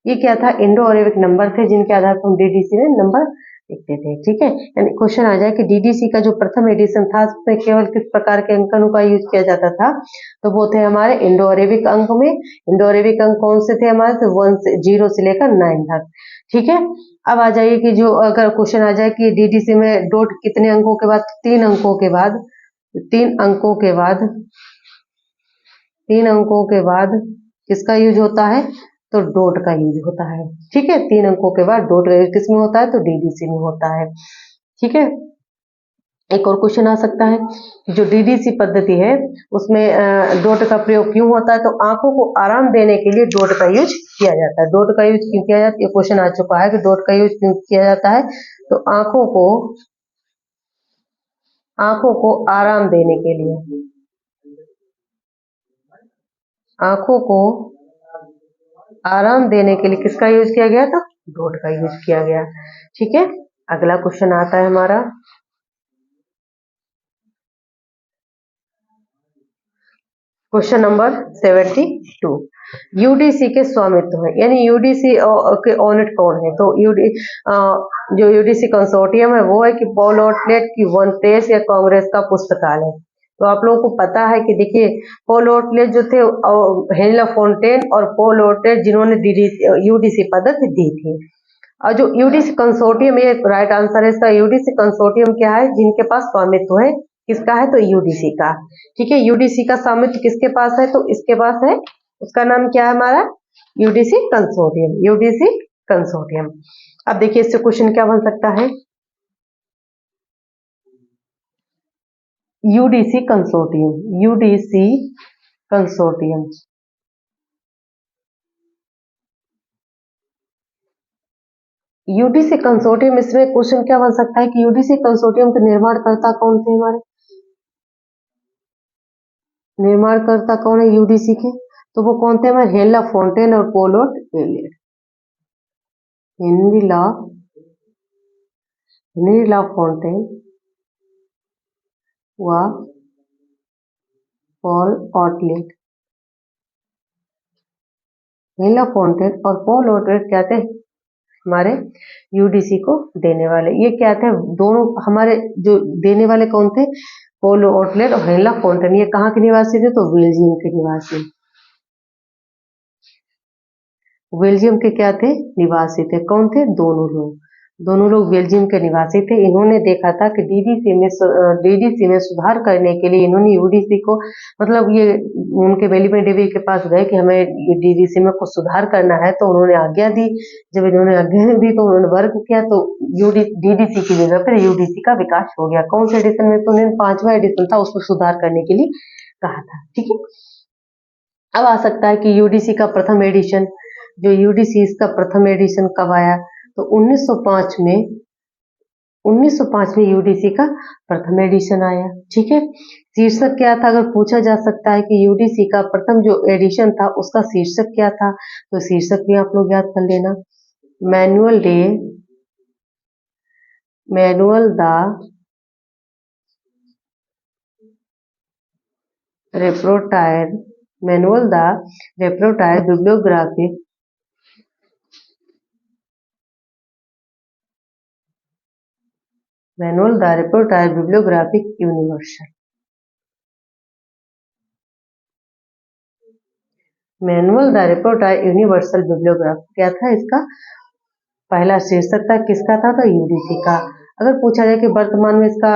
ये क्या था, इंडो अरेबिक नंबर थे जिनके आधार पर हम डीडीसी में नंबर लिखते थे। ठीक है, यानी क्वेश्चन आ जाए कि डीडीसी का जो प्रथम एडिशन था उसमें केवल किस प्रकार के अंकनों का यूज किया जाता था, तो वो थे हमारे इंडो अरेबिक अंक में। इंडो अरेबिक अंक कौन से थे हमारे, तो 0 से लेकर 9 तक। ठीक है, अब आ जाइए कि जो अगर क्वेश्चन आ जाए कि डीडीसी में डॉट कितने अंकों के बाद, 3 अंकों के बाद, 3 अंकों के बाद किसका यूज होता है, तो डॉट का यूज होता है। ठीक है, 3 अंकों के बाद डॉट किस में होता है, तो डीडीसी में होता है। ठीक है, एक और क्वेश्चन आ सकता है कि जो डीडीसी पद्धति है उसमें डॉट का प्रयोग क्यों होता है, तो आंखों को आराम देने के लिए डॉट का यूज किया जाता है। डॉट का यूज क्यों किया जाता है, ये क्वेश्चन आ चुका है कि डॉट का यूज क्यों किया जाता है, तो आंखों को आराम देने के लिए, आंखों को आराम देने के लिए किसका यूज किया गया था, डॉट का यूज किया गया। ठीक है, अगला क्वेश्चन आता है हमारा क्वेश्चन नंबर 72। यूडीसी के स्वामित्व है, यानी यूडीसी के ऑनर कौन है, तो जो यूडीसी कंसोर्टियम है वो है कि पॉल आउटलेट की वन प्रेस या कांग्रेस का पुस्तकालय। तो आप लोगों को पता है कि देखिए पॉल आउटलेट जो थे हेनरी लाफोंटेन और पॉल आउटलेट जिन्होंने यूडीसी पद्धति दी थी। और जो यूडीसी कंसोर्टियम, ये राइट आंसर है इसका, यूडीसी कंसोर्टियम क्या है, जिनके पास स्वामित्व है, किसका है, तो यूडीसी का। ठीक है, यूडीसी का स्वामित्व किसके पास है, तो इसके पास है, उसका नाम क्या है हमारा, यूडीसी कंसोर्टियम, यूडीसी कंसोर्टियम। अब देखिए इससे क्वेश्चन क्या बन सकता है, UDC consortium, UDC consortium, UDC consortium, इसमें क्वेश्चन क्या बन सकता है कि यूडीसी कंसोर्टियम के निर्माणकर्ता कौन थे, हमारे निर्माणकर्ता कौन है यूडीसी के, तो वो कौन थे हमारे, हेनरी लाफोंटेन और पॉल आउटलेट। हेनरी लाफोंटेन व पॉल आउटलेट। हेनरी लाफोंटेन और पॉल आउटलेट क्या थे, हमारे यूडीसी को देने वाले। ये क्या थे, दोनों हमारे जो देने वाले कौन थे, पॉल आउटलेट और हेनरी लाफोंटेन। ये कहाँ के निवासी थे, तो बेल्जियम के निवासी, बेल्जियम के क्या थे, निवासी थे। कौन थे, दोनों लोग बेल्जियम के निवासी थे। इन्होंने देखा था कि डीडीसी में सुधार करने के लिए इन्होंने यूडीसी को, मतलब ये उनके वेलिबल डेवी के पास गए कि हमें डीडीसी में कुछ सुधार करना है, तो उन्होंने आज्ञा दी। जब इन्होंने आज्ञा दी तो उन्होंने वर्क किया, तो डीडीसी की जगह पर यूडीसी का विकास हो गया। कौन से एडिशन में, तो उन्होंने 5वां एडिशन था उसमें सुधार करने के लिए कहा था। ठीक है, अब आ सकता है कि यूडीसी का प्रथम एडिशन, जो यूडीसी इसका प्रथम एडिशन कब आया, तो 1905 में, 1905 में यूडीसी का प्रथम एडिशन आया। ठीक है, शीर्षक क्या था, अगर पूछा जा सकता है कि यूडीसी का प्रथम जो एडिशन था उसका शीर्षक क्या था, तो शीर्षक भी आप लोग याद कर लेना, manual the repertoire bibliographic universal. Manual the repertoire universal bibliography क्या था, इसका पहला शीर्षक था, किसका था, तो यूडीसी का। अगर पूछा जाए कि वर्तमान में इसका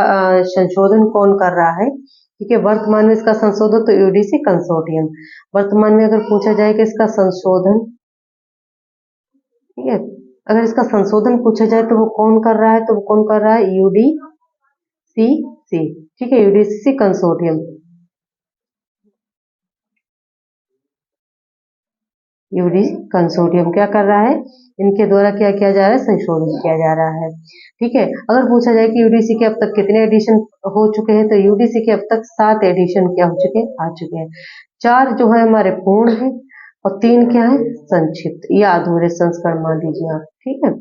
संशोधन कौन कर रहा है, ठीक है, वर्तमान में इसका संशोधन तो यूडीसी कंसोर्टियम। वर्तमान में अगर पूछा जाए कि इसका संशोधन, ठीक है, अगर इसका संशोधन पूछा जाए तो वो कौन कर रहा है, तो वो कौन कर रहा है, यूडीसीसी। ठीक है, यूडीसी कंसोर्टियम, यूडीसी कंसोर्टियम क्या कर रहा है, इनके द्वारा क्या किया जा रहा है, संशोधन किया जा रहा है। ठीक है, अगर पूछा जाए कि यूडीसी के अब तक कितने एडिशन हो चुके हैं, तो यूडीसी के अब तक 7 एडिशन क्या हो चुके हैं, आ चुके हैं। 4 जो है हमारे पूर्ण है और 3 क्या है, संक्षिप्त या अधूरे संस्करण मान लीजिए आप। ठीक है,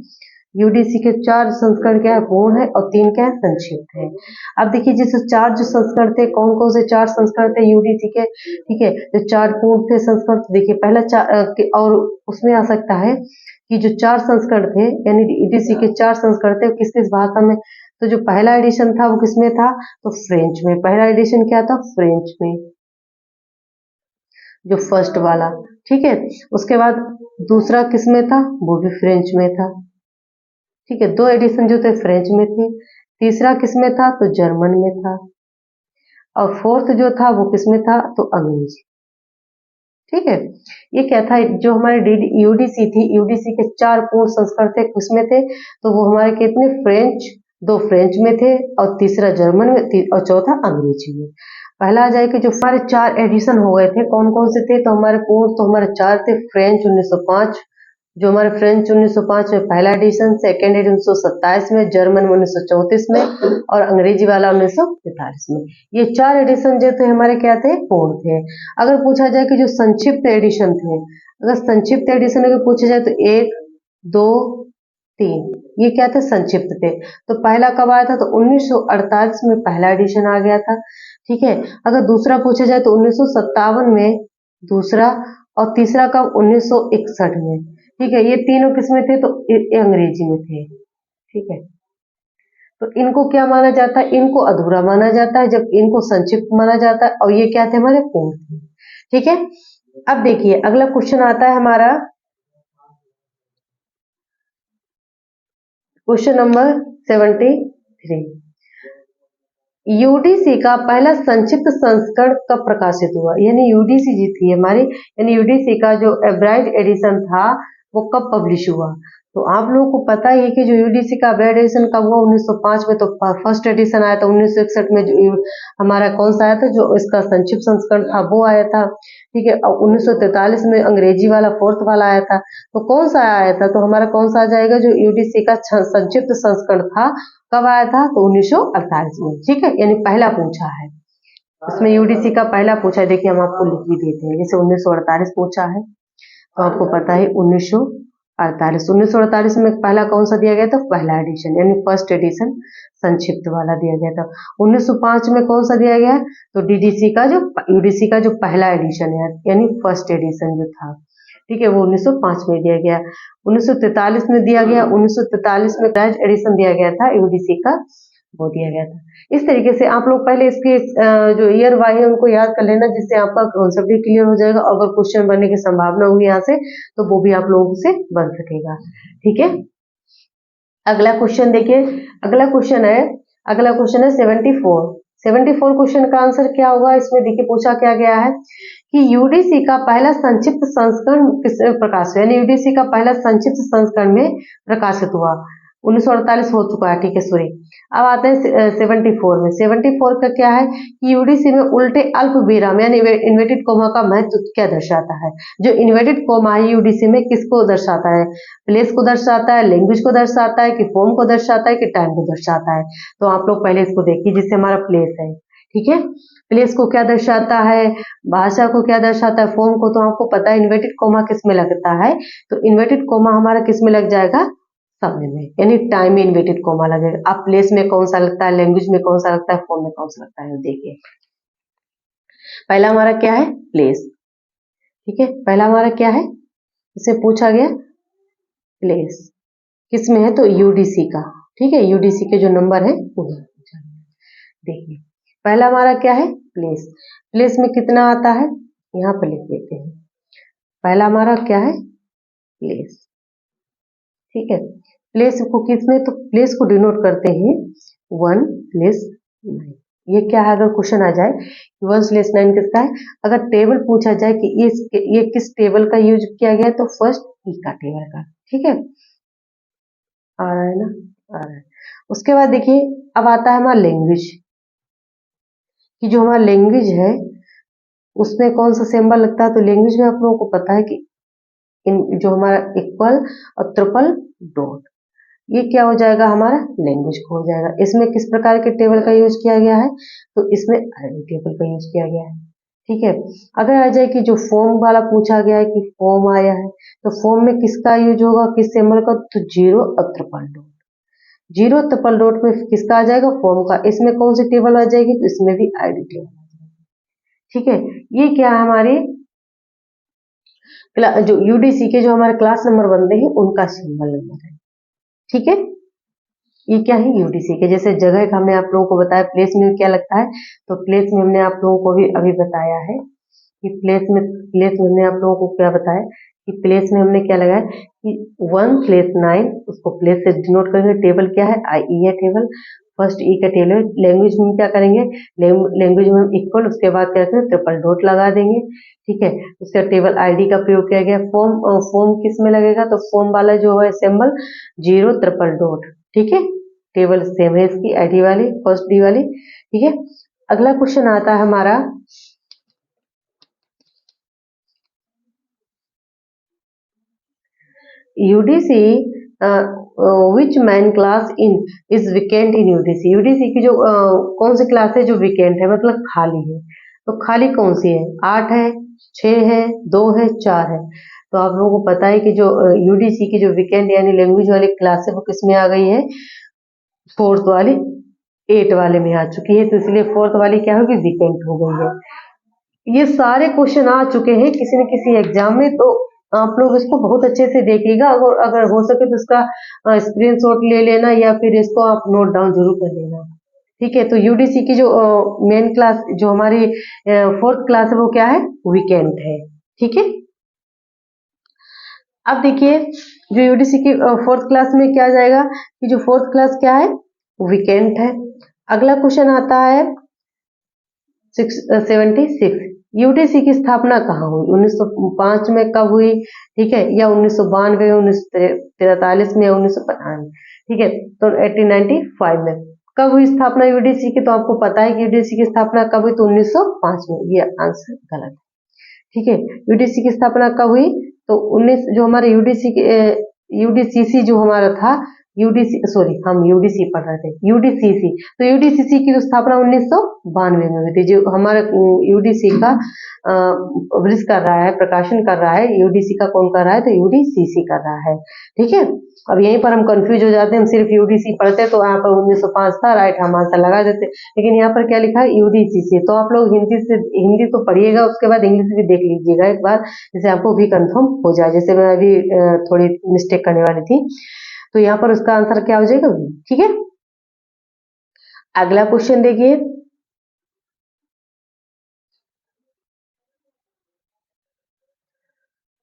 यूडीसी के 4 संस्करण क्या है, पूर्ण है, और 3 क्या है, संक्षिप्त है। अब देखिए जैसे 4 जो संस्करण थे, कौन कौन से 4 संस्करण थे यूडीसी के, ठीक है, जो 4 पूर्ण थे संस्करण, तो देखिए पहला और उसमें आ सकता है कि जो 4 संस्करण थे, यानी यूडीसी के 4 संस्करण थे, किस किस भाषा में, तो जो पहला एडिशन था वो किसमें था, तो फ्रेंच में। पहला एडिशन क्या था, फ्रेंच में, जो फर्स्ट वाला। ठीक है, उसके बाद दूसरा किसमें था, वो भी फ्रेंच में था। ठीक है, 2 एडिशन जो थे फ्रेंच में थे। तीसरा किसमें था, तो जर्मन में था। और फोर्थ जो था वो किसमें था, तो अंग्रेजी। ठीक है, ये क्या था, जो हमारे यूडीसी थी, यूडीसी के 4 पूर्ण संस्करण थे, किसमें थे, तो वो हमारे कितने, फ्रेंच, 2 फ्रेंच में थे और तीसरा जर्मन में और चौथा अंग्रेजी में। पहला आ जाए कि जो हमारे 4 एडिशन हो गए थे, कौन कौन से थे, तो हमारे पूर्ण तो हमारे 4 थे। फ्रेंच 1905, जो हमारे फ्रेंच 1905 में पहला एडिशन, सेकेंड एडिशन 1927 में, जर्मन में 1934 में और अंग्रेजी वाला 1943 में। ये 4 एडिशन जो थे हमारे क्या थे, पूर्ण थे। अगर पूछा जाए कि जो संक्षिप्त एडिशन थे, अगर संक्षिप्त एडिशन अगर पूछा जाए तो 1, 2, 3 ये क्या थे, संक्षिप्त थे। तो पहला कब आया था, तो 1948 में पहला एडिशन आ गया था। ठीक है। अगर दूसरा पूछा जाए तो 1957 में दूसरा, और तीसरा कब, 1961 में। ठीक है। ये तीनों किसमें थे, तो ये अंग्रेजी में थे। ठीक है। तो इनको क्या माना जाता है, इनको अधूरा माना जाता है, जब इनको संक्षिप्त माना जाता है, और ये क्या थे, हमारे पूर्ण थे। ठीक है। अब देखिए अगला क्वेश्चन आता है हमारा, क्वेश्चन नंबर 73। यूडीसी का पहला संक्षिप्त संस्करण कब प्रकाशित हुआ, यानी यूडीसी जी थी हमारी, यानी यूडीसी का जो एब्राइड एडिशन था वो कब पब्लिश हुआ। तो आप लोगों को पता ही है कि जो यूडीसी का एब्राइड एडिशन कब हुआ, 1905 में तो फर्स्ट एडिशन आया था। 1961 में जो हमारा कौन सा आया था, जो इसका संक्षिप्त संस्करण था वो आया था। ठीक है। और 1943 में अंग्रेजी वाला फोर्थ वाला आया था। तो कौन सा आया था, तो हमारा कौन सा आ जाएगा, जो यूडीसी का संक्षिप्त संस्करण था कब आया था, तो 1948 में। ठीक है। यानी पहला पूछा है उसमें, यूडीसी का पहला पूछा है। देखिए हम आपको लिख भी देते हैं, जैसे 1948 पूछा है तो आपको पता है 1948 में पहला कौन सा दिया गया था, पहला एडिशन, यानी फर्स्ट एडिशन संक्षिप्त वाला दिया गया था। 1905 में कौन सा दिया गया, तो डीडीसी का जो यूडीसी का जो पहला एडिशन है, यानी फर्स्ट एडिशन जो था, ठीक है, वो 1905 में दिया गया। 1943 में दिया गया, 1943 में क्लैश एडिशन दिया गया था यूडीसी का, वो दिया गया था। इस तरीके से आप लोग पहले इसके जो ईयर वाई है उनको याद कर लेना, जिससे आपका कॉन्सेप्ट भी क्लियर हो जाएगा। अगर क्वेश्चन बनने की संभावना होगी यहाँ से, तो वो भी आप लोगों से बन सकेगा। ठीक है। अगला क्वेश्चन देखिए, अगला क्वेश्चन है 74 क्वेश्चन का आंसर क्या होगा। इसमें देखिए पूछा क्या गया है कि यूडीसी का पहला संक्षिप्त संस्करण किस प्रकाश हुआ, यानी यूडीसी का पहला संक्षिप्त संस्करण में प्रकाशित हुआ। 1948 हो चुका है, ठीक है, सॉरी। अब आते हैं 74 में। 74 का क्या है कि यूडीसी में उल्टे अल्प विराम यानी इन्वर्टेड कोमा का महत्व क्या दर्शाता है। जो इन्वर्टेड कोमा है यूडीसी में किसको दर्शाता है, प्लेस को दर्शाता है, लैंग्वेज को दर्शाता है, कि फॉर्म को दर्शाता है, कि टाइम को दर्शाता है। तो आप लोग पहले इसको देखिए, जिससे हमारा प्लेस है। ठीक है। प्लेस को क्या दर्शाता है, भाषा को क्या दर्शाता है, फॉर्म को तो आपको पता है इन्वर्टेड कोमा किस में लगता है, तो इन्वर्टेड कोमा हमारा किस में लग जाएगा, समय में, यानी टाइम में इन्वर्टेड कोमा लगेगा। अब प्लेस में कौन सा लगता है, लैंग्वेज में कौन सा लगता है, फॉर्म में कौन सा लगता है, देखिए पहला हमारा क्या है, प्लेस। ठीक है। पहला हमारा क्या है, इसे पूछा गया प्लेस किस में है, तो यूडीसी का। ठीक है। यूडीसी के जो नंबर है उन्हें पूछा गया। देखिए पहला हमारा क्या है, प्लेस। प्लेस में कितना आता है, यहाँ पर लिख देते हैं। पहला हमारा क्या है, प्लेस। ठीक है। प्लेस को किसमें, तो प्लेस को डिनोट करते हैं 1/9। ये क्या है, अगर क्वेश्चन आ जाए 1/9 किसका है, अगर टेबल पूछा जाए कि ये किस टेबल का यूज किया गया, तो फर्स्ट ई का टेबल का। ठीक है। आ रहा है ना, आ रहा है। उसके बाद देखिए अब आता है हमारा लैंग्वेज, कि जो हमारा लैंग्वेज है उसमें कौन सा सिंबल लगता है। तो लैंग्वेज में आप लोगों को पता है कि जो हमारा इक्वल और ट्रिपल डॉट, ये क्या हो जाएगा, हमारा लैंग्वेज हो जाएगा। इसमें किस प्रकार के टेबल का यूज किया गया है, तो इसमें आईडी टेबल का यूज किया गया है। ठीक है। अगर आ जाए कि जो फॉर्म वाला पूछा गया है कि फॉर्म आया है, तो फॉर्म में किसका यूज होगा, किस सिंबल का, तो जीरो और triple dot. Zero triple dot में किसका आ जाएगा, फॉर्म का। इसमें कौन सी टेबल आ जाएगी, तो इसमें भी आईडी टेबल आ जाएगी। ठीक है। ये क्या है, हमारी जो यूडीसी के जो हमारे क्लास नंबर बनते हैं उनका सिंबल नंबर है। ठीक है। ये क्या है, यूडीसी के। जैसे जगह का हमने आप लोगों को बताया, प्लेस में क्या लगता है, तो प्लेस में हमने आप लोगों को भी अभी बताया है कि प्लेस में हमने आप लोगों को क्या बताया कि प्लेस में हमने क्या लगाया कि 1/9 उसको प्लेस से डिनोट करेंगे। टेबल क्या है, आई ई है टेबल, फर्स्ट ई का टेबल। लैंग्वेज में क्या करेंगे, लैंग्वेज में इक्वल, उसके बाद क्या करेंगे, ट्रिपल डॉट लगा देंगे। ठीक है। उसका टेबल आईडी का प्रयोग किया गया। फॉर्म किस में लगेगा, तो फॉर्म वाला जो है सिंबल जीरो ट्रिपल डॉट। ठीक है। टेबल सेम है इसकी आईडी वाली, फर्स्ट डी वाली। ठीक है, अगला क्वेश्चन आता है हमारा UDC which man class in is weekend in UDC. UDC की जो कौन सी क्लास है जो वीकेंड है, मतलब खाली है। तो खाली कौन सी है? 8 है, 6 है, 2 है, 4 है। तो आप लोगों को पता है कि जो यूडीसी की जो वीकेंड यानी लैंग्वेज वाली क्लास है वो किस में आ गई है? फोर्थ वाली 8 वाले में आ चुकी है। तो इसलिए फोर्थ वाली क्या होगी? वीकेंड हो गई है। ये सारे क्वेश्चन आ चुके हैं किसी न किसी एग्जाम में, तो आप लोग इसको बहुत अच्छे से देखिएगा। अगर हो सके तो इसका स्क्रीनशॉट ले लेना या फिर इसको आप नोट डाउन जरूर कर लेना। ठीक है, तो यूडीसी की जो मेन क्लास जो हमारी फोर्थ क्लास है वो क्या है? वीकेंड है। ठीक है, अब देखिए जो यूडीसी की फोर्थ क्लास में क्या जाएगा कि जो फोर्थ क्लास क्या है? वीकेंड है। अगला क्वेश्चन आता है 76। यूडीसी की स्थापना कहाँ हुई? 1905 में कब हुई? ठीक है, या 1992 में, 1943 में, या 1995? ठीक है, तो 1895 में कब हुई स्थापना यूडीसी की? तो आपको पता है कि यूडीसी की स्थापना कब हुई? तो 1905 में। ये आंसर गलत है। ठीक है, यूडीसी की स्थापना कब हुई? तो 19 जो हमारे यूडीसीसी जो हमारा था, यूडीसी सॉरी हम यूडीसी पढ़ रहे थे, यूडीसीसी। तो यूडीसीसी की जो स्थापना 1992 में हुई थी। जो हमारा यूडीसी का पब्लिश कर रहा है, प्रकाशन कर रहा है, यूडीसी का कौन कर रहा है? तो यूडीसीसी कर रहा है। ठीक है, अब यहीं पर हम कंफ्यूज हो जाते हैं, हम सिर्फ यूडीसी पढ़ते तो यहाँ पर 1905 था, राइट, हम आंसर लगा देते। लेकिन यहाँ पर क्या लिखा है? यूडीसीसी। तो आप लोग हिंदी तो पढ़िएगा, उसके बाद इंग्लिश भी देख लीजिएगा एक बार, जिससे आपको भी कंफर्म हो जाए। जैसे मैं अभी थोड़ी मिस्टेक करने वाली थी, तो यहाँ पर उसका आंसर क्या हो जाएगा? बी। ठीक है, अगला क्वेश्चन देखिए,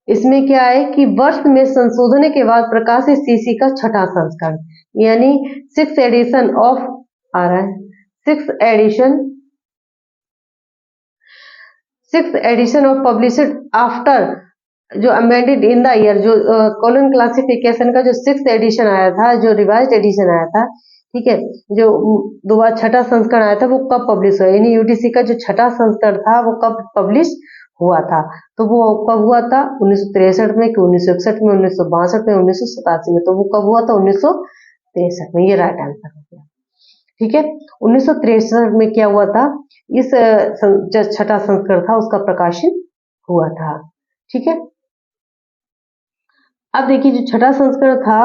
इसमें क्या है कि वर्ष में संशोधन के बाद प्रकाशित सीसी का छठा संस्करण, यानी 6th एडिशन ऑफ आ रहा है, 6th edition of published after जो अमेंडेड इन द ईयर, जो कॉलन क्लासिफिकेशन का जो 6th एडिशन आया था, जो रिवाइज्ड एडिशन आया था, ठीक है, जो दोबारा छठा संस्करण आया था, वो कब पब्लिश हुआ? यानी यूडीसी का जो छठा संस्करण था वो कब पब्लिश हुआ था? तो वो कब हुआ था? 1963 में, कि 1961 में, 1962 में, 1987 में? तो वो कब हुआ था? 1963 में। ये राइट आंसर हो गया। ठीक है, 1963 में क्या हुआ था? इस जो छठा संस्करण था उसका प्रकाशन हुआ था। ठीक है, अब देखिए जो छठा संस्करण था,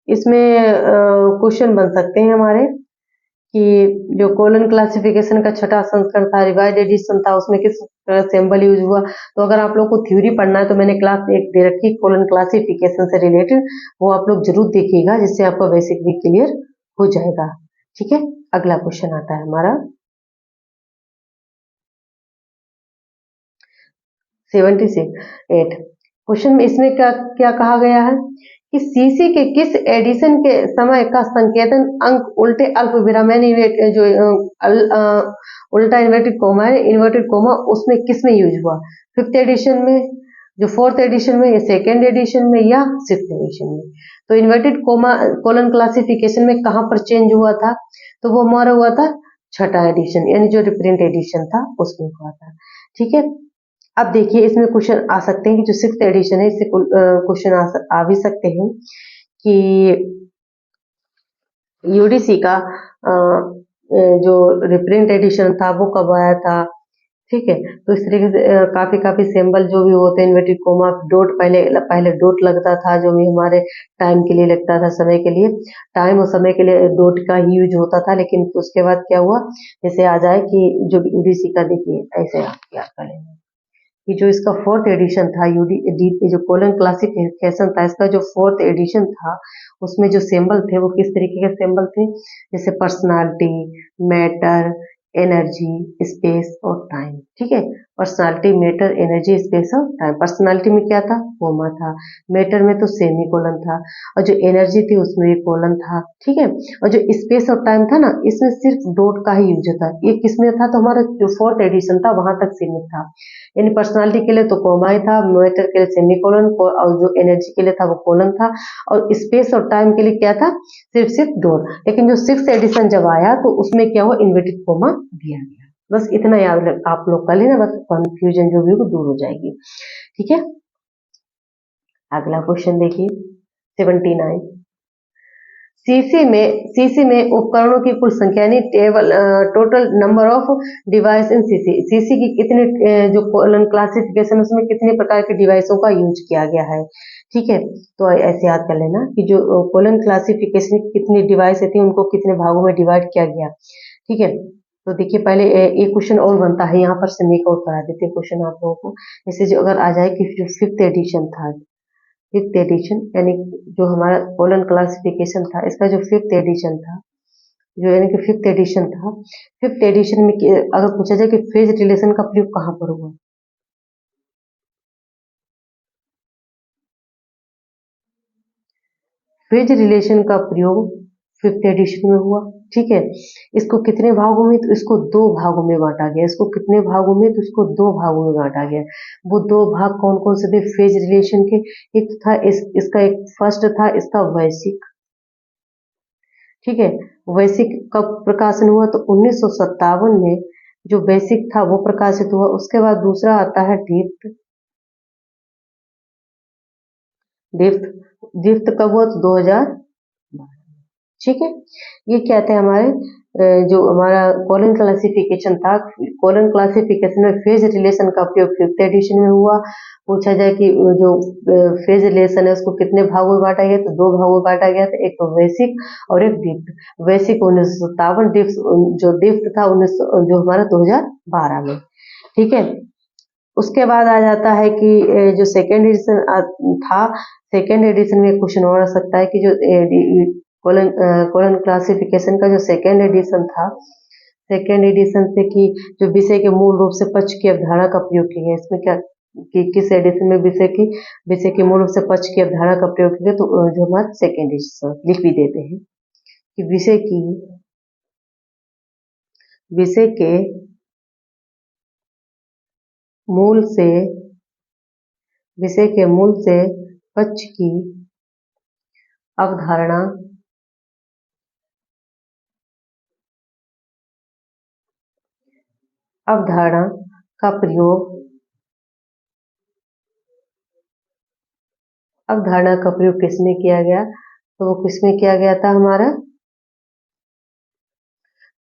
इसमें क्वेश्चन बन सकते हैं हमारे कि जो कोलन क्लासिफिकेशन का छठा संस्करण था, रिवाइज्ड एडिशन था, उसमें किस सिंबल यूज हुआ? तो अगर आप लोग को थ्योरी पढ़ना है तो मैंने क्लास एक दे रखी कोलन क्लासिफिकेशन से रिलेटेड, वो आप लोग जरूर देखिएगा, जिससे आपका बेसिक भी क्लियर हो जाएगा। ठीक है, अगला क्वेश्चन आता है हमारा 76 क्वेश्चन में। इसमें क्या क्या कहा गया है कि सीसी के किस एडिशन के समय का संकेतन अंक उल्टे अल्प विराम यानी जो उल्टा इन्वर्टेड कोमा है, इन्वर्टेड कोमा, उसमें किस में यूज हुआ? 5th एडिशन में, जो 4th एडिशन में, या 2nd एडिशन में, या 6th एडिशन में? तो इन्वर्टेड कोमा कोलन क्लासिफिकेशन में कहाँ पर चेंज हुआ था? तो वो हमारा हुआ था छठा एडिशन, यानी जो रिप्रिंट एडिशन था उसमें हुआ था। ठीक है, अब देखिए इसमें क्वेश्चन आ सकते हैं कि जो 6th एडिशन है, इससे क्वेश्चन आ भी सकते हैं कि यूडीसी का जो रिप्रिंट एडिशन था वो कब आया था। ठीक है, तो इस तरीके से काफी काफी सिंबल जो भी होते हैं, इन्वर्टेड कोमा, डॉट, पहले पहले डॉट लगता था, जो भी हमारे टाइम के लिए लगता था, समय के लिए, टाइम और समय के लिए डॉट का ही यूज होता था। लेकिन उसके बाद क्या हुआ, जैसे आ जाए कि जो यूडीसी का, देखिए ऐसे आप याद कर लेंगे कि जो इसका 4th एडिशन था, जो कोलन क्लासिफिकेशन था, इसका जो 4th एडिशन था, उसमें जो सिंबल थे वो किस तरीके के सिंबल थे? जैसे पर्सनालिटी, मैटर, एनर्जी, स्पेस और टाइम। ठीक है, पर्सनालिटी, मैटर, एनर्जी, स्पेस और टाइम। पर्सनालिटी में क्या था, कोमा था। मैटर में तो सेमी कोलन था, और जो एनर्जी थी उसमें भी कोलन था, ठीक है। और जो स्पेस और टाइम था ना, इसमें सिर्फ डॉट का ही यूज होता है। ये किसमें था, तो हमारा जो फोर्थ एडिशन था वहां तक सीमित था। यानी पर्सनालिटी के लिए तो कोमा ही था, मैटर के लिए सेमी कोलन, और जो एनर्जी के लिए था वो कोलन था, और स्पेस और टाइम के लिए क्या था, सिर्फ डॉट। लेकिन जो सिक्स एडिशन जब आया तो उसमें क्या हुआ, इन्वर्टेड कोमा दिया गया। बस इतना याद आप लोग कर लेना, बस कंफ्यूजन जो भी हो दूर हो जाएगी, ठीक है। अगला क्वेश्चन देखिए 79। सीसी में उपकरणों की कुल संख्या यानी total number of device in CC की कितने जो कोलन क्लासिफिकेशन उसमें कितने प्रकार के डिवाइसों का यूज किया गया है, ठीक है। तो ऐसे याद कर लेना कि जो कोलन क्लासिफिकेशन की कितनी डिवाइस थी उनको कितने भागों में डिवाइड किया गया, ठीक है। तो देखिए पहले एक क्वेश्चन और बनता है, यहाँ पर से मेक आउट करा देते हैं क्वेश्चन आप लोगों को। जैसे जो अगर आ जाए कि जो फिफ्थ एडिशन था, फिफ्थ एडिशन यानी जो हमारा कोलन क्लासिफिकेशन था, इसका जो फिफ्थ एडिशन था, जो यानी कि फिफ्थ एडिशन था, फिफ्थ एडिशन में अगर पूछा जाए कि फेज रिलेशन का प्रयोग कहाँ पर हुआ, फेज रिलेशन का प्रयोग फिफ्थ एडिशन में हुआ, ठीक है। इसको कितने भागों में, तो इसको दो भागों में बांटा गया। इसको कितने भागों में, तो इसको दो भागों में बांटा गया। वो दो भाग कौन कौन से थे फेज रिलेशन के, एक था इसका एक फर्स्ट था इसका वैश्विक, ठीक है। वैश्विक कब प्रकाशन हुआ, तो 1957 में जो वैश्विक था वो प्रकाशित हुआ। उसके बाद दूसरा आता है दीप्त। दीप्त दीप्त कब हुआ, तो 2000, ठीक है। ये क्या थे हमारे जो हमारा कोलन क्लासिफिकेशन था, कोलन क्लासिफिकेशन में फेज रिलेशन का उपयोग फिफ्थ एडिशन में हुआ। पूछा जाए कि जो फेज रिलेशन है उसको कितने भागों में बांटा गया, तो दो भागों में बांटा गया था, एक तो वैश्विक और एक दीप्त। वैश्विक 1957, दीप्त जो दीप्त था 19 जो हमारा 2012 में, ठीक है। उसके बाद आ जाता है कि जो सेकेंड एडिशन था, सेकेंड एडिशन में क्वेश्चन और आ सकता है कि जो कोलन कोलन क्लासिफिकेशन का जो सेकेंड एडिशन था, सेकेंड एडिशन से कि जो विषय के मूल रूप से पक्ष की अवधारणा का प्रयोग किया गया, इसमें क्या कि किस एडिशन में विषय के मूल रूप से पक्ष की अवधारणा का प्रयोग किया गया, तो जो हमारा सेकेंड एडिशन लिख भी देते हैं कि विषय के मूल से विषय के मूल से पक्ष की अवधारणा अवधारणा का प्रयोग अवधारणा का प्रयोग किसमें किया गया, तो वो किसमें किया गया था, हमारा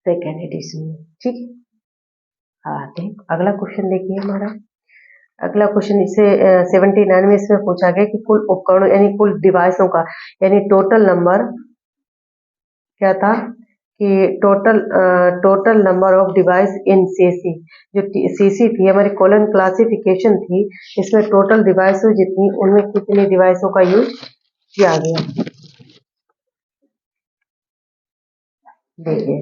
सेकेंड एडिशन में, ठीक है। आते हैं अगला क्वेश्चन देखिए हमारा। अगला क्वेश्चन इसे 79 में इसमें पूछा गया कि कुल उपकरणों यानी कुल डिवाइसों का यानी टोटल नंबर क्या था, कि total number of device in CC. जो सीसी थी हमारी कोलन क्लासिफिकेशन थी, इसमें टोटल डिवाइस जितनी उनमें कितनी डिवाइसों का यूज किया गया, देखिए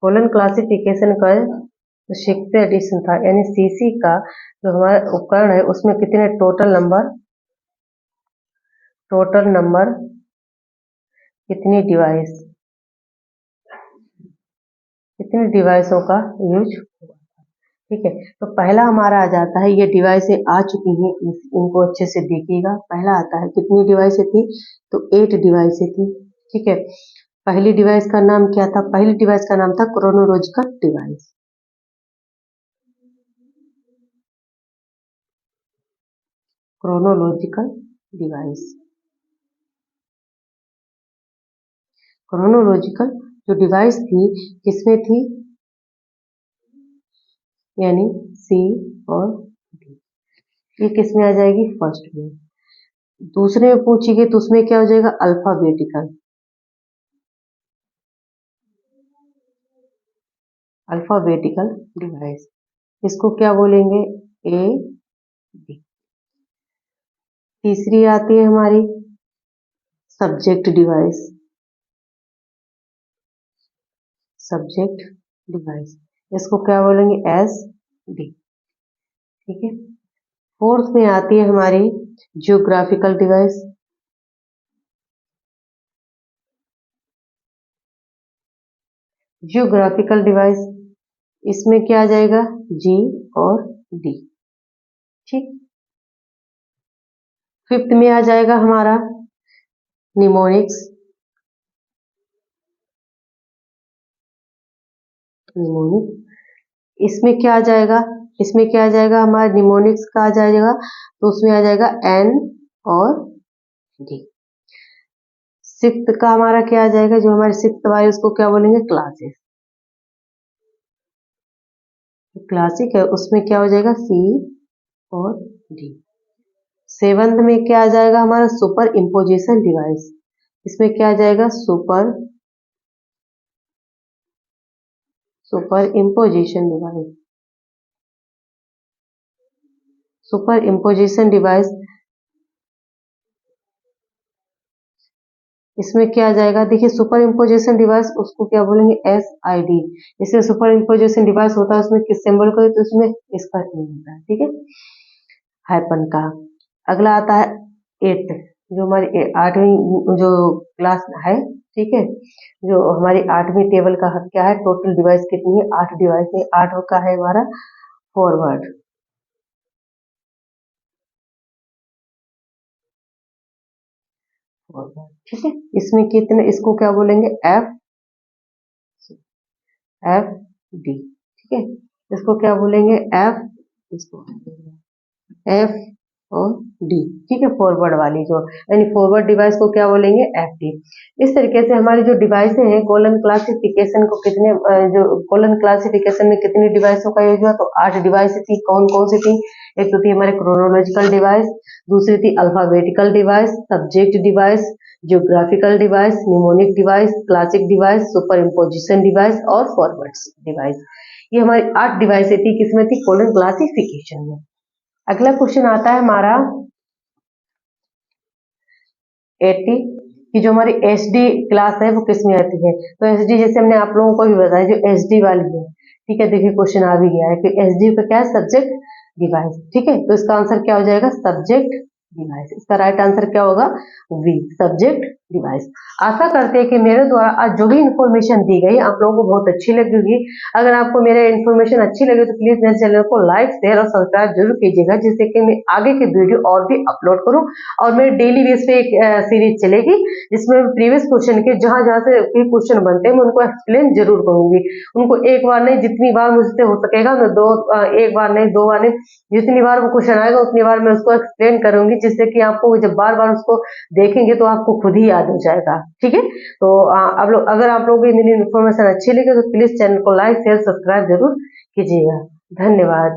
कोलन क्लासिफिकेशन का जो सिक्स्थ एडिशन था यानी सीसी का जो हमारा उपकरण है उसमें कितने टोटल नंबर कितनी डिवाइसों का यूज हुआ, ठीक है। तो पहला हमारा आ जाता है, ये डिवाइसें आ चुकी हैं, इनको अच्छे से देखिएगा। पहला आता है कितनी डिवाइसें थी, तो 8 डिवाइसें थी, ठीक है। पहली डिवाइस का नाम क्या था, पहली डिवाइस का नाम था chronological device, chronological device. Chronological जो डिवाइस थी किसमें थी, यानी सी और डी, ये किसमें आ जाएगी, फर्स्ट में। दूसरे में पूछेगी तो उसमें क्या हो जाएगा, अल्फाबेटिकल अल्फाबेटिकल डिवाइस, इसको क्या बोलेंगे, ए बी। तीसरी आती है हमारी सब्जेक्ट डिवाइस, सब्जेक्ट डिवाइस, इसको क्या बोलेंगे एस डी। ठीक है। फोर्थ में आती है हमारी जियोग्राफिकल डिवाइस। जियोग्राफिकल डिवाइस, इसमें क्या आ जाएगा जी और डी। ठीक। फिफ्थ में आ जाएगा हमारा निमोनिक्स। निमोनिक, इसमें क्या आ जाएगा, इसमें क्या आ जाएगा हमारा निमोनिक्स का आ जाएगा, तो उसमें आ जाएगा एन और डी। सिक्स्थ का हमारा क्या आ जाएगा, जो हमारे सिक्स्थ वाले उसको क्या बोलेंगे क्लासेस। क्लासिक है उसमें क्या हो जाएगा सी और डी। सेवंथ में क्या आ जाएगा हमारा सुपर इम्पोजिशन डिवाइस, इसमें क्या आ जाएगा super imposition device. Super imposition device, इसमें क्या आ जाएगा, देखिए सुपर इम्पोजिशन डिवाइस उसको क्या बोलेंगे एस आई डी। इसमें सुपर इम्पोजिशन डिवाइस होता है उसमें किस सिंबल का, तो उसमें इसका होता है। ठीक है, हाइपन का। अगला आता है एट, जो हमारी आठवीं जो क्लास है। ठीक है, जो हमारी आठवीं टेबल का क्या है, टोटल डिवाइस कितनी है, 8 डिवाइस है। 8 का है हमारा फॉरवर्ड। ठीक है, इसमें कितने, इसको क्या बोलेंगे एफ डी। ठीक है, इसको क्या बोलेंगे एफ, इसको एफ और डी। ठीक है, फॉरवर्ड वाली जो यानी फॉरवर्ड डिवाइस को क्या बोलेंगे एफ डी। इस तरीके से हमारी जो डिवाइसें हैं कॉलन क्लासिफिकेशन को कितने जो कॉलन क्लासिफिकेशन में कितनी डिवाइसों का यूज हुआ, तो 8 डिवाइस थी। कौन कौन सी थी, एक तो थी हमारे क्रोनोलॉजिकल डिवाइस, दूसरी थी alphabetical device, subject device, geographical device, mnemonic device, classic device, super imposition device और फॉरवर्ड डिवाइस। ये हमारी 8 डिवाइसें थी, किसमें थी, कॉलन क्लासिफिकेशन में। अगला क्वेश्चन आता है हमारा 80 की जो हमारी एसडी क्लास है वो किस में आती है, तो एसडी जैसे हमने आप लोगों को भी बताया जो एसडी वाली है। ठीक है, देखिए क्वेश्चन आ भी गया है कि एसडी का क्या है, सब्जेक्ट डिवाइस। ठीक है, तो इसका आंसर क्या हो जाएगा, सब्जेक्ट डिवाइस। इसका राइट आंसर क्या होगा, वी, सब्जेक्ट डिवाइस। आशा करते हैं कि मेरे द्वारा आज जो भी इन्फॉर्मेशन दी गई आप लोगों को बहुत अच्छी लगी होगी। अगर आपको मेरे इन्फॉर्मेशन अच्छी लगे तो प्लीज मेरे चैनल को लाइक शेयर और सब्सक्राइब जरूर कीजिएगा, जिससे कि मैं आगे के वीडियो और भी अपलोड करूं। और मेरे डेली बेस पे एक सीरीज चलेगी जिसमें प्रीवियस क्वेश्चन के जहां जहां से क्वेश्चन बनते हैं मैं उनको एक्सप्लेन जरूर करूंगी। उनको एक बार नहीं, जितनी बार मुझसे हो सकेगा मैं एक बार नहीं, 2 बार नहीं, जितनी बार वो क्वेश्चन आएगा उतनी बार मैं उसको एक्सप्लेन करूंगी, जिससे कि आपको जब बार बार उसको देखेंगे तो आपको खुद ही याद हो जाएगा। ठीक है, तो आप लोग, अगर आप लोगों को मेरी इन्फॉर्मेशन अच्छी लगी तो प्लीज चैनल को लाइक शेयर सब्सक्राइब जरूर कीजिएगा। धन्यवाद।